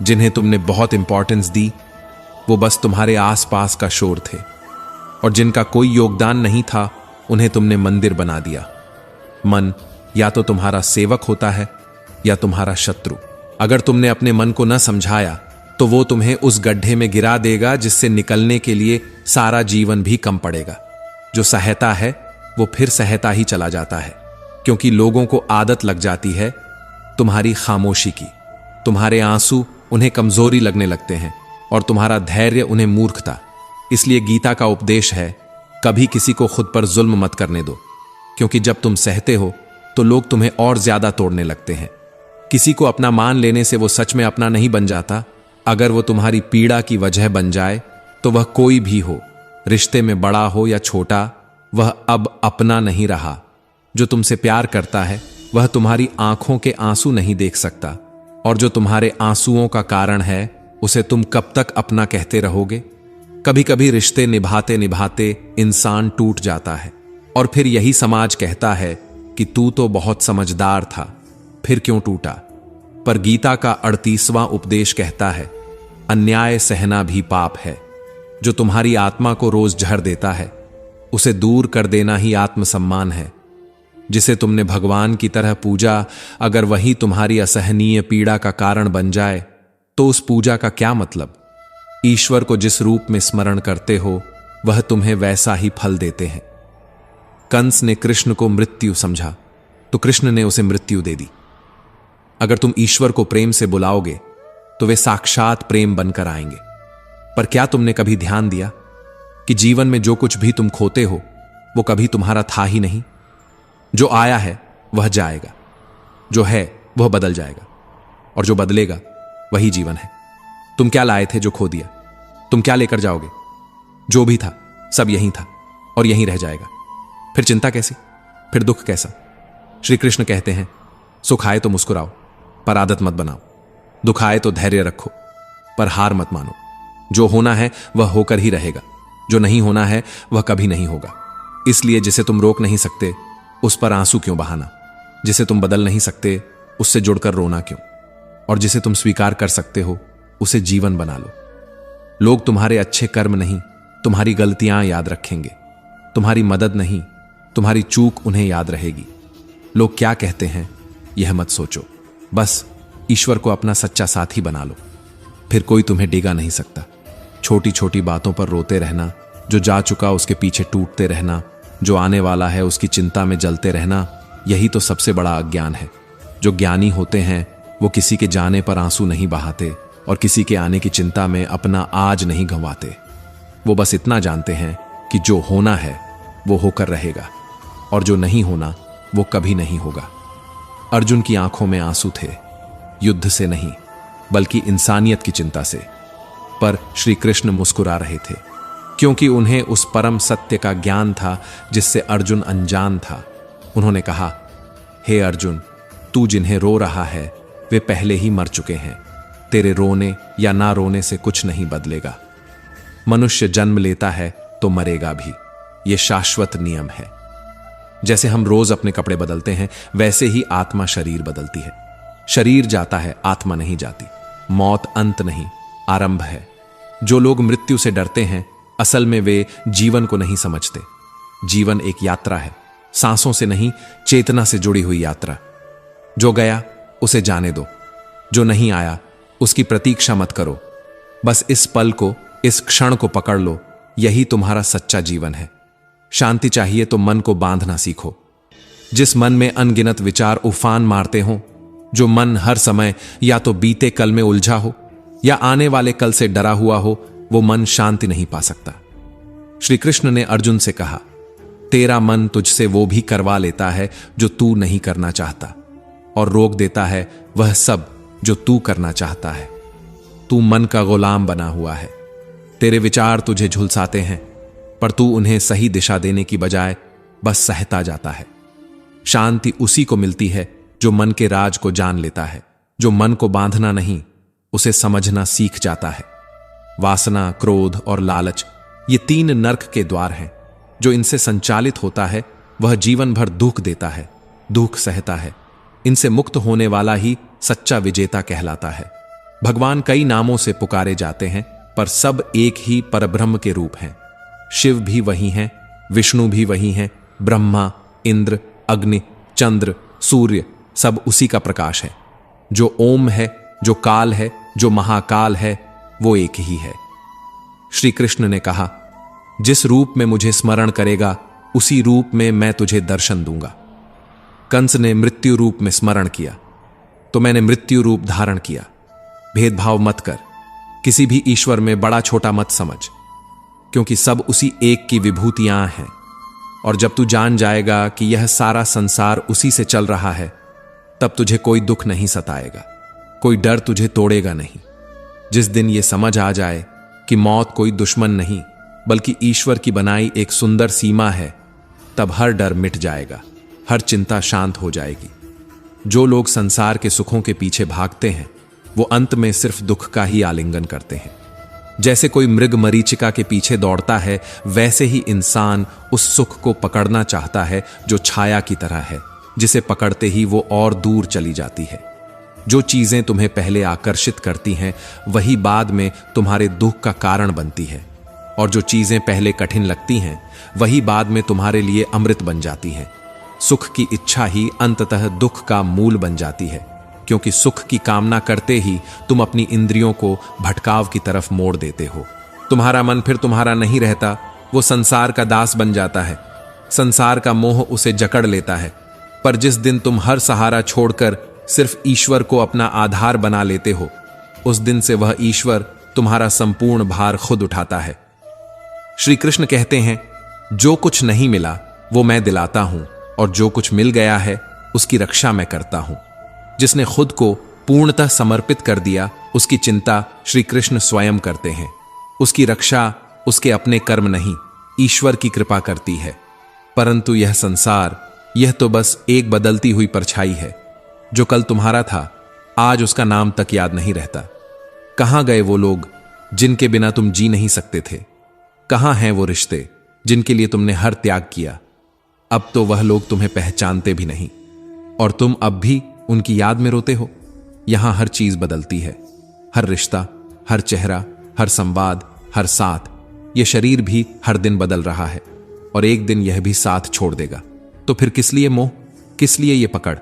जिन्हें तुमने बहुत इंपॉर्टेंस दी वो बस तुम्हारे आसपास का शोर थे, और जिनका कोई योगदान नहीं था उन्हें तुमने मंदिर बना दिया। मन या तो तुम्हारा सेवक होता है या तुम्हारा शत्रु। अगर तुमने अपने मन को न समझाया तो वो तुम्हें उस गड्ढे में गिरा देगा जिससे निकलने के लिए सारा जीवन भी कम पड़ेगा। जो सहता है वो फिर सहता ही चला जाता है, क्योंकि लोगों को आदत लग जाती है तुम्हारी खामोशी की। तुम्हारे आंसू उन्हें कमजोरी लगने लगते हैं और तुम्हारा धैर्य उन्हें मूर्खता। इसलिए गीता का उपदेश है, कभी किसी को खुद पर जुल्म मत करने दो, क्योंकि जब तुम सहते हो तो लोग तुम्हें और ज्यादा तोड़ने लगते हैं। किसी को अपना मान लेने से वो सच में अपना नहीं बन जाता। अगर वो तुम्हारी पीड़ा की वजह बन जाए तो वह कोई भी हो, रिश्ते में बड़ा हो या छोटा, वह अब अपना नहीं रहा। जो तुमसे प्यार करता है वह तुम्हारी आंखों के आंसू नहीं देख सकता, और जो तुम्हारे आंसुओं का कारण है उसे तुम कब तक अपना कहते रहोगे। कभी कभी रिश्ते निभाते निभाते इंसान टूट जाता है, और फिर यही समाज कहता है कि तू तो बहुत समझदार था, फिर क्यों टूटा। पर गीता का 38वां उपदेश कहता है, अन्याय सहना भी पाप है। जो तुम्हारी आत्मा को रोज झर देता है उसे दूर कर देना ही आत्मसम्मान है। जिसे तुमने भगवान की तरह पूजा, अगर वही तुम्हारी असहनीय पीड़ा का कारण बन जाए तो उस पूजा का क्या मतलब। ईश्वर को जिस रूप में स्मरण करते हो वह तुम्हें वैसा ही फल देते हैं। कंस ने कृष्ण को मृत्यु समझा तो कृष्ण ने उसे मृत्यु दे दी। अगर तुम ईश्वर को प्रेम से बुलाओगे तो वे साक्षात प्रेम बनकर आएंगे। पर क्या तुमने कभी ध्यान दिया कि जीवन में जो कुछ भी तुम खोते हो वो कभी तुम्हारा था ही नहीं। जो आया है वह जाएगा, जो है वह बदल जाएगा, और जो बदलेगा वही जीवन है। तुम क्या लाए थे जो खो दिया? तुम क्या लेकर जाओगे? जो भी था सब यहीं था और यहीं रह जाएगा। फिर चिंता कैसी, फिर दुख कैसा। श्री कृष्ण कहते हैं, सुख आए तो मुस्कुराओ पर आदत मत बनाओ, दुख आए तो धैर्य रखो पर हार मत मानो। जो होना है वह होकर ही रहेगा, जो नहीं होना है वह कभी नहीं होगा। इसलिए जिसे तुम रोक नहीं सकते उस पर आंसू क्यों बहाना, जिसे तुम बदल नहीं सकते उससे जुड़कर रोना क्यों, और जिसे तुम स्वीकार कर सकते हो उसे जीवन बना लो। लोग तुम्हारे अच्छे कर्म नहीं तुम्हारी गलतियां याद रखेंगे, तुम्हारी मदद नहीं तुम्हारी चूक उन्हें याद रहेगी। लोग क्या कहते हैं यह मत सोचो, बस ईश्वर को अपना सच्चा साथी बना लो, फिर कोई तुम्हें डिगा नहीं सकता। छोटी छोटी बातों पर रोते रहना, जो जा चुका उसके पीछे टूटते रहना, जो आने वाला है उसकी चिंता में जलते रहना, यही तो सबसे बड़ा अज्ञान है। जो ज्ञानी होते हैं वो किसी के जाने पर आंसू नहीं बहाते और किसी के आने की चिंता में अपना आज नहीं गंवाते। वो बस इतना जानते हैं कि जो होना है वो होकर रहेगा और जो नहीं होना वो कभी नहीं होगा। अर्जुन की आंखों में आंसू थे, युद्ध से नहीं बल्कि इंसानियत की चिंता से। पर श्री कृष्ण मुस्कुरा रहे थे, क्योंकि उन्हें उस परम सत्य का ज्ञान था जिससे अर्जुन अनजान था। उन्होंने कहा, हे अर्जुन, तू जिन्हें रो रहा है वे पहले ही मर चुके हैं। तेरे रोने या ना रोने से कुछ नहीं बदलेगा। मनुष्य जन्म लेता है तो मरेगा भी, यह शाश्वत नियम है। जैसे हम रोज अपने कपड़े बदलते हैं वैसे ही आत्मा शरीर बदलती है। शरीर जाता है, आत्मा नहीं जाती। मौत अंत नहीं, आरंभ है। जो लोग मृत्यु से डरते हैं असल में वे जीवन को नहीं समझते। जीवन एक यात्रा है, सांसों से नहीं चेतना से जुड़ी हुई यात्रा। जो गया उसे जाने दो, जो नहीं आया उसकी प्रतीक्षा मत करो। बस इस पल को, इस क्षण को पकड़ लो, यही तुम्हारा सच्चा जीवन है। शांति चाहिए तो मन को बांधना सीखो। जिस मन में अनगिनत विचार उफान मारते हो, जो मन हर समय या तो बीते कल में उलझा हो या आने वाले कल से डरा हुआ हो, वो मन शांति नहीं पा सकता। श्री कृष्ण ने अर्जुन से कहा, तेरा मन तुझसे वो भी करवा लेता है जो तू नहीं करना चाहता, और रोक देता है वह सब जो तू करना चाहता है। तू मन का गुलाम बना हुआ है। तेरे विचार तुझे झुलसाते हैं, पर तू उन्हें सही दिशा देने की बजाय बस सहता जाता है। शांति उसी को मिलती है जो मन के राज को जान लेता है, जो मन को बांधना नहीं, उसे समझना सीख जाता है। वासना, क्रोध और लालच, ये 3 नर्क के द्वार हैं। जो इनसे संचालित होता है वह जीवन भर दुख देता है, दुख सहता है। इनसे मुक्त होने वाला ही सच्चा विजेता कहलाता है। भगवान कई नामों से पुकारे जाते हैं, पर सब एक ही परब्रह्म के रूप हैं। शिव भी वही हैं, विष्णु भी वही हैं, ब्रह्मा, इंद्र, अग्नि, चंद्र, सूर्य सब उसी का प्रकाश है। जो ओम है, जो काल है, जो महाकाल है, वो एक ही है। श्री कृष्ण ने कहा, जिस रूप में मुझे स्मरण करेगा उसी रूप में मैं तुझे दर्शन दूंगा। कंस ने मृत्यु रूप में स्मरण किया तो मैंने मृत्यु रूप धारण किया। भेदभाव मत कर, किसी भी ईश्वर में बड़ा छोटा मत समझ, क्योंकि सब उसी एक की विभूतियां हैं। और जब तू जान जाएगा कि यह सारा संसार उसी से चल रहा है, तब तुझे कोई दुख नहीं सताएगा, कोई डर तुझे तोड़ेगा नहीं। जिस दिन यह समझ आ जाए कि मौत कोई दुश्मन नहीं बल्कि ईश्वर की बनाई एक सुंदर सीमा है, तब हर डर मिट जाएगा, हर चिंता शांत हो जाएगी। जो लोग संसार के सुखों के पीछे भागते हैं वो अंत में सिर्फ दुख का ही आलिंगन करते हैं। जैसे कोई मृग मरीचिका के पीछे दौड़ता है, वैसे ही इंसान उस सुख को पकड़ना चाहता है जो छाया की तरह है, जिसे पकड़ते ही वो और दूर चली जाती है। जो चीजें तुम्हें पहले आकर्षित करती हैं वही बाद में तुम्हारे दुख का कारण बनती है, और जो चीजें पहले कठिन लगती हैं वही बाद में तुम्हारे लिए अमृत बन जाती हैं। सुख की इच्छा ही अंततः दुख का मूल बन जाती है, क्योंकि सुख की कामना करते ही तुम अपनी इंद्रियों को भटकाव की तरफ मोड़ देते हो। तुम्हारा मन फिर तुम्हारा नहीं रहता, वो संसार का दास बन जाता है। संसार का मोह उसे जकड़ लेता है। पर जिस दिन तुम हर सहारा छोड़कर सिर्फ ईश्वर को अपना आधार बना लेते हो, उस दिन से वह ईश्वर तुम्हारा संपूर्ण भार खुद उठाता है। श्री कृष्ण कहते हैं, जो कुछ नहीं मिला वो मैं दिलाता हूं, और जो कुछ मिल गया है उसकी रक्षा मैं करता हूं। जिसने खुद को पूर्णतः समर्पित कर दिया उसकी चिंता श्री कृष्ण स्वयं करते हैं। उसकी रक्षा उसके अपने कर्म नहीं, ईश्वर की कृपा करती है। परंतु यह संसार, यह तो बस एक बदलती हुई परछाई है। जो कल तुम्हारा था आज उसका नाम तक याद नहीं रहता। कहां गए वो लोग जिनके बिना तुम जी नहीं सकते थे? कहां हैं वो रिश्ते जिनके लिए तुमने हर त्याग किया? अब तो वह लोग तुम्हें पहचानते भी नहीं, और तुम अब भी उनकी याद में रोते हो। यहां हर चीज बदलती है, हर रिश्ता, हर चेहरा, हर संवाद, हर साथ। यह शरीर भी हर दिन बदल रहा है, और एक दिन यह भी साथ छोड़ देगा। तो फिर किस लिए मोह, किस लिए यह पकड़?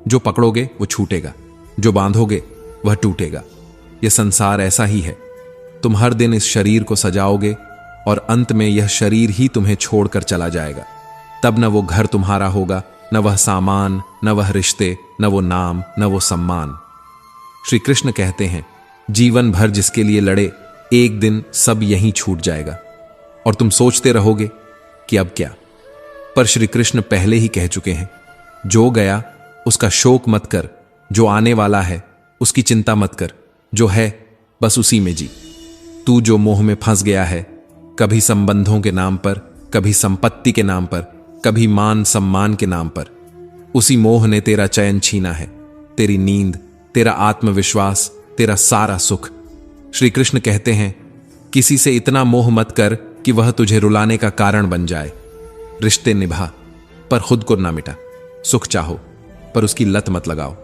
जो पकड़ोगे वो छूटेगा, जो बांधोगे वह टूटेगा। यह संसार ऐसा ही है। तुम हर दिन इस शरीर को सजाओगे और अंत में यह शरीर ही तुम्हें छोड़कर चला जाएगा। तब न वो घर तुम्हारा होगा, न वह सामान, न वह रिश्ते, न वो नाम, न वो सम्मान। श्री कृष्ण कहते हैं, जीवन भर जिसके लिए लड़े, एक दिन सब यहीं छूट जाएगा, और तुम सोचते रहोगे कि अब क्या। पर श्री कृष्ण पहले ही कह चुके हैं, जो गया उसका शोक मत कर, जो आने वाला है उसकी चिंता मत कर, जो है बस उसी में जी। तू जो मोह में फंस गया है, कभी संबंधों के नाम पर, कभी संपत्ति के नाम पर, कभी मान सम्मान के नाम पर, उसी मोह ने तेरा चैन छीना है, तेरी नींद, तेरा आत्मविश्वास, तेरा सारा सुख। श्री कृष्ण कहते हैं, किसी से इतना मोह मत कर कि वह तुझे रुलाने का कारण बन जाए। रिश्ते निभा पर खुद को ना मिटा। सुख चाहो पर उसकी लत मत लगाओ।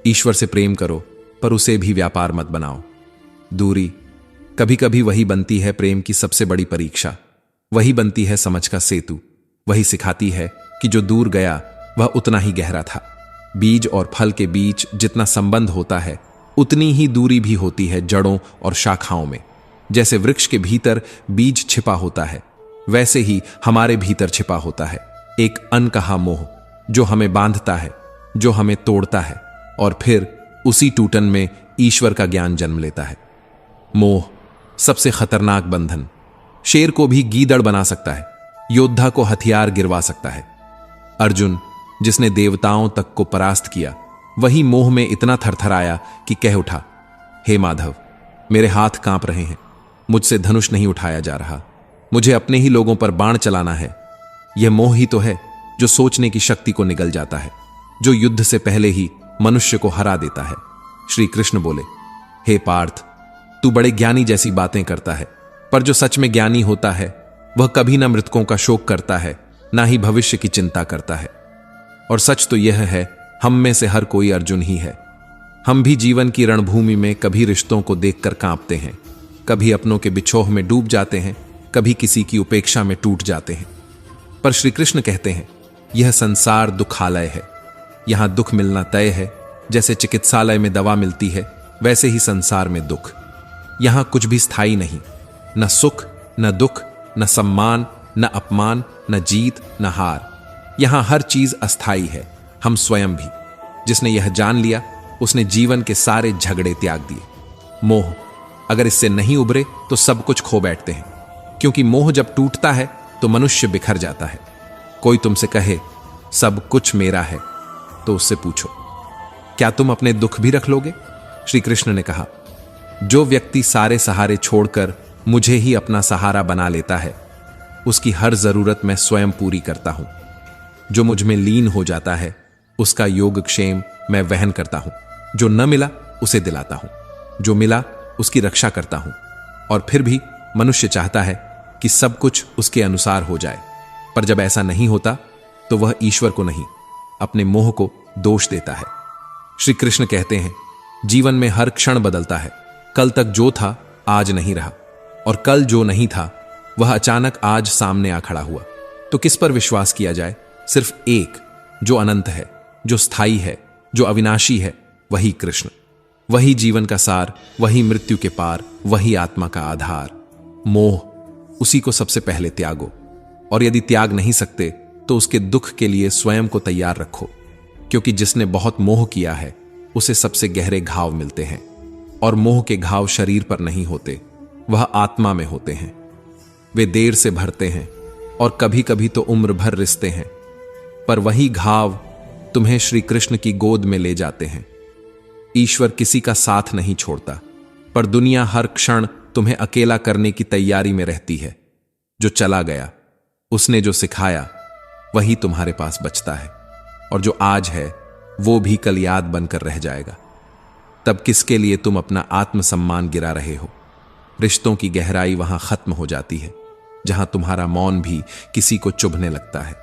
ईश्वर से प्रेम करो पर उसे भी व्यापार मत बनाओ। दूरी कभी कभी वही बनती है प्रेम की सबसे बड़ी परीक्षा, वही बनती है समझ का सेतु, वही सिखाती है कि जो दूर गया वह उतना ही गहरा था। बीज और फल के बीच जितना संबंध होता है उतनी ही दूरी भी होती है जड़ों और शाखाओं में। जैसे वृक्ष के भीतर बीज छिपा होता है, वैसे ही हमारे भीतर छिपा होता है एक अनकहा मोह, जो हमें बांधता है, जो हमें तोड़ता है, और फिर उसी टूटन में ईश्वर का ज्ञान जन्म लेता है। मोह सबसे खतरनाक बंधन, शेर को भी गीदड़ बना सकता है, योद्धा को हथियार गिरवा सकता है। अर्जुन जिसने देवताओं तक को परास्त किया, वही मोह में इतना थरथराया कि कह उठा, हे माधव, मेरे हाथ कांप रहे हैं, मुझसे धनुष नहीं उठाया जा रहा, मुझे अपने ही लोगों पर बाण चलाना है। यह मोह ही तो है जो सोचने की शक्ति को निगल जाता है, जो युद्ध से पहले ही मनुष्य को हरा देता है। श्री कृष्ण बोले, हे पार्थ, तू बड़े ज्ञानी जैसी बातें करता है, पर जो सच में ज्ञानी होता है वह कभी न मृतकों का शोक करता है, ना ही भविष्य की चिंता करता है। और सच तो यह है, हम में से हर कोई अर्जुन ही है। हम भी जीवन की रणभूमि में कभी रिश्तों को देखकर कांपते हैं, कभी अपनों के बिछोह में डूब जाते हैं, कभी किसी की उपेक्षा में टूट जाते हैं। पर श्री कृष्ण कहते हैं, यह संसार दुखालय है। यहां दुख मिलना तय है। जैसे चिकित्सालय में दवा मिलती है, वैसे ही संसार में दुख। यहां कुछ भी स्थायी नहीं, न सुख न दुख, न सम्मान न अपमान, न जीत न हार। यहां हर चीज अस्थाई है, हम स्वयं भी। जिसने यह जान लिया उसने जीवन के सारे झगड़े त्याग दिए। मोह, अगर इससे नहीं उभरे तो सब कुछ खो बैठते हैं, क्योंकि मोह जब टूटता है तो मनुष्य बिखर जाता है। कोई तुमसे कहे सब कुछ मेरा है, तो उससे पूछो, क्या तुम अपने दुख भी रख लोगे? श्री कृष्ण ने कहा, जो व्यक्ति सारे सहारे छोड़कर मुझे ही अपना सहारा बना लेता है, उसकी हर जरूरत मैं स्वयं पूरी करता हूं। जो मुझ में लीन हो जाता है, उसका योगक्षेम मैं वहन करता हूं। जो न मिला उसे दिलाता हूं, जो मिला उसकी रक्षा करता हूं। और फिर भी मनुष्य चाहता है कि सब कुछ उसके अनुसार हो जाए, पर जब ऐसा नहीं होता तो वह ईश्वर को नहीं, अपने मोह को दोष देता है। श्री कृष्ण कहते हैं, जीवन में हर क्षण बदलता है। कल तक जो था आज नहीं रहा, और कल जो नहीं था वह अचानक आज सामने आ खड़ा हुआ। तो किस पर विश्वास किया जाए? सिर्फ एक, जो अनंत है, जो स्थायी है, जो अविनाशी है, वही कृष्ण। वही जीवन का सार, वही मृत्यु के पार, वही आत्मा का आधार। मोह, उसी को सबसे पहले त्यागो। और यदि त्याग नहीं सकते तो उसके दुख के लिए स्वयं को तैयार रखो, क्योंकि जिसने बहुत मोह किया है उसे सबसे गहरे घाव मिलते हैं। और मोह के घाव शरीर पर नहीं होते, वह आत्मा में होते हैं। वे देर से भरते हैं और कभी कभी तो उम्र भर रिसते हैं, पर वही घाव तुम्हें श्री कृष्ण की गोद में ले जाते हैं। ईश्वर किसी का साथ नहीं छोड़ता, पर दुनिया हर क्षण तुम्हें अकेला करने की तैयारी में रहती है। जो चला गया, उसने जो सिखाया, वही तुम्हारे पास बचता है, और जो आज है वो भी कल याद बनकर रह जाएगा। तब किसके लिए तुम अपना आत्मसम्मान गिरा रहे हो? रिश्तों की गहराई वहां खत्म हो जाती है, जहां तुम्हारा मौन भी किसी को चुभने लगता है।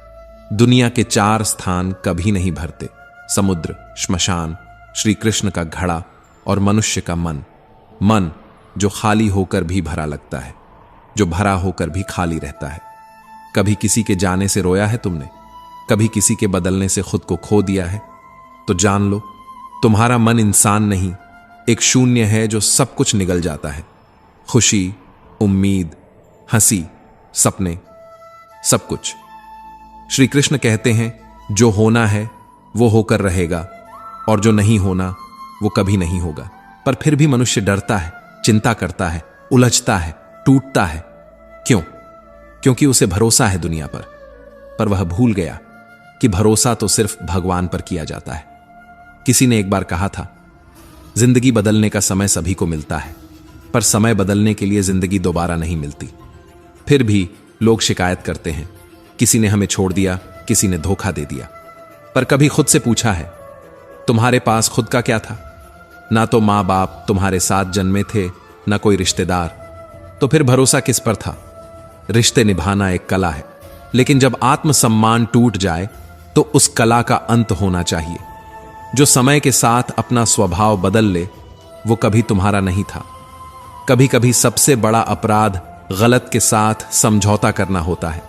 दुनिया के 4 स्थान कभी नहीं भरते: समुद्र, श्मशान, श्री कृष्ण का घड़ा और मनुष्य का मन। मन जो खाली होकर भी भरा लगता है, जो भरा होकर भी खाली रहता है। कभी किसी के जाने से रोया है तुमने? कभी किसी के बदलने से खुद को खो दिया है? तो जान लो, तुम्हारा मन इंसान नहीं, एक शून्य है जो सब कुछ निगल जाता है। खुशी, उम्मीद, हंसी, सपने, सब कुछ। श्री कृष्ण कहते हैं, जो होना है वो होकर रहेगा, और जो नहीं होना वो कभी नहीं होगा। पर फिर भी मनुष्य डरता है, चिंता करता है, उलझता है, टूटता है। क्यों? क्योंकि उसे भरोसा है दुनिया पर वह भूल गया कि भरोसा तो सिर्फ भगवान पर किया जाता है। किसी ने एक बार कहा था, जिंदगी बदलने का समय सभी को मिलता है, पर समय बदलने के लिए जिंदगी दोबारा नहीं मिलती। फिर भी लोग शिकायत करते हैं, किसी ने हमें छोड़ दिया, किसी ने धोखा दे दिया। पर कभी खुद से पूछा है, तुम्हारे पास खुद का क्या था? ना तो मां बाप तुम्हारे साथ जन्मे थे, ना कोई रिश्तेदार। तो फिर भरोसा किस पर था? रिश्ते निभाना एक कला है, लेकिन जब आत्मसम्मान टूट जाए तो उस कला का अंत होना चाहिए। जो समय के साथ अपना स्वभाव बदल ले, वो कभी तुम्हारा नहीं था। कभी कभी सबसे बड़ा अपराध गलत के साथ समझौता करना होता है।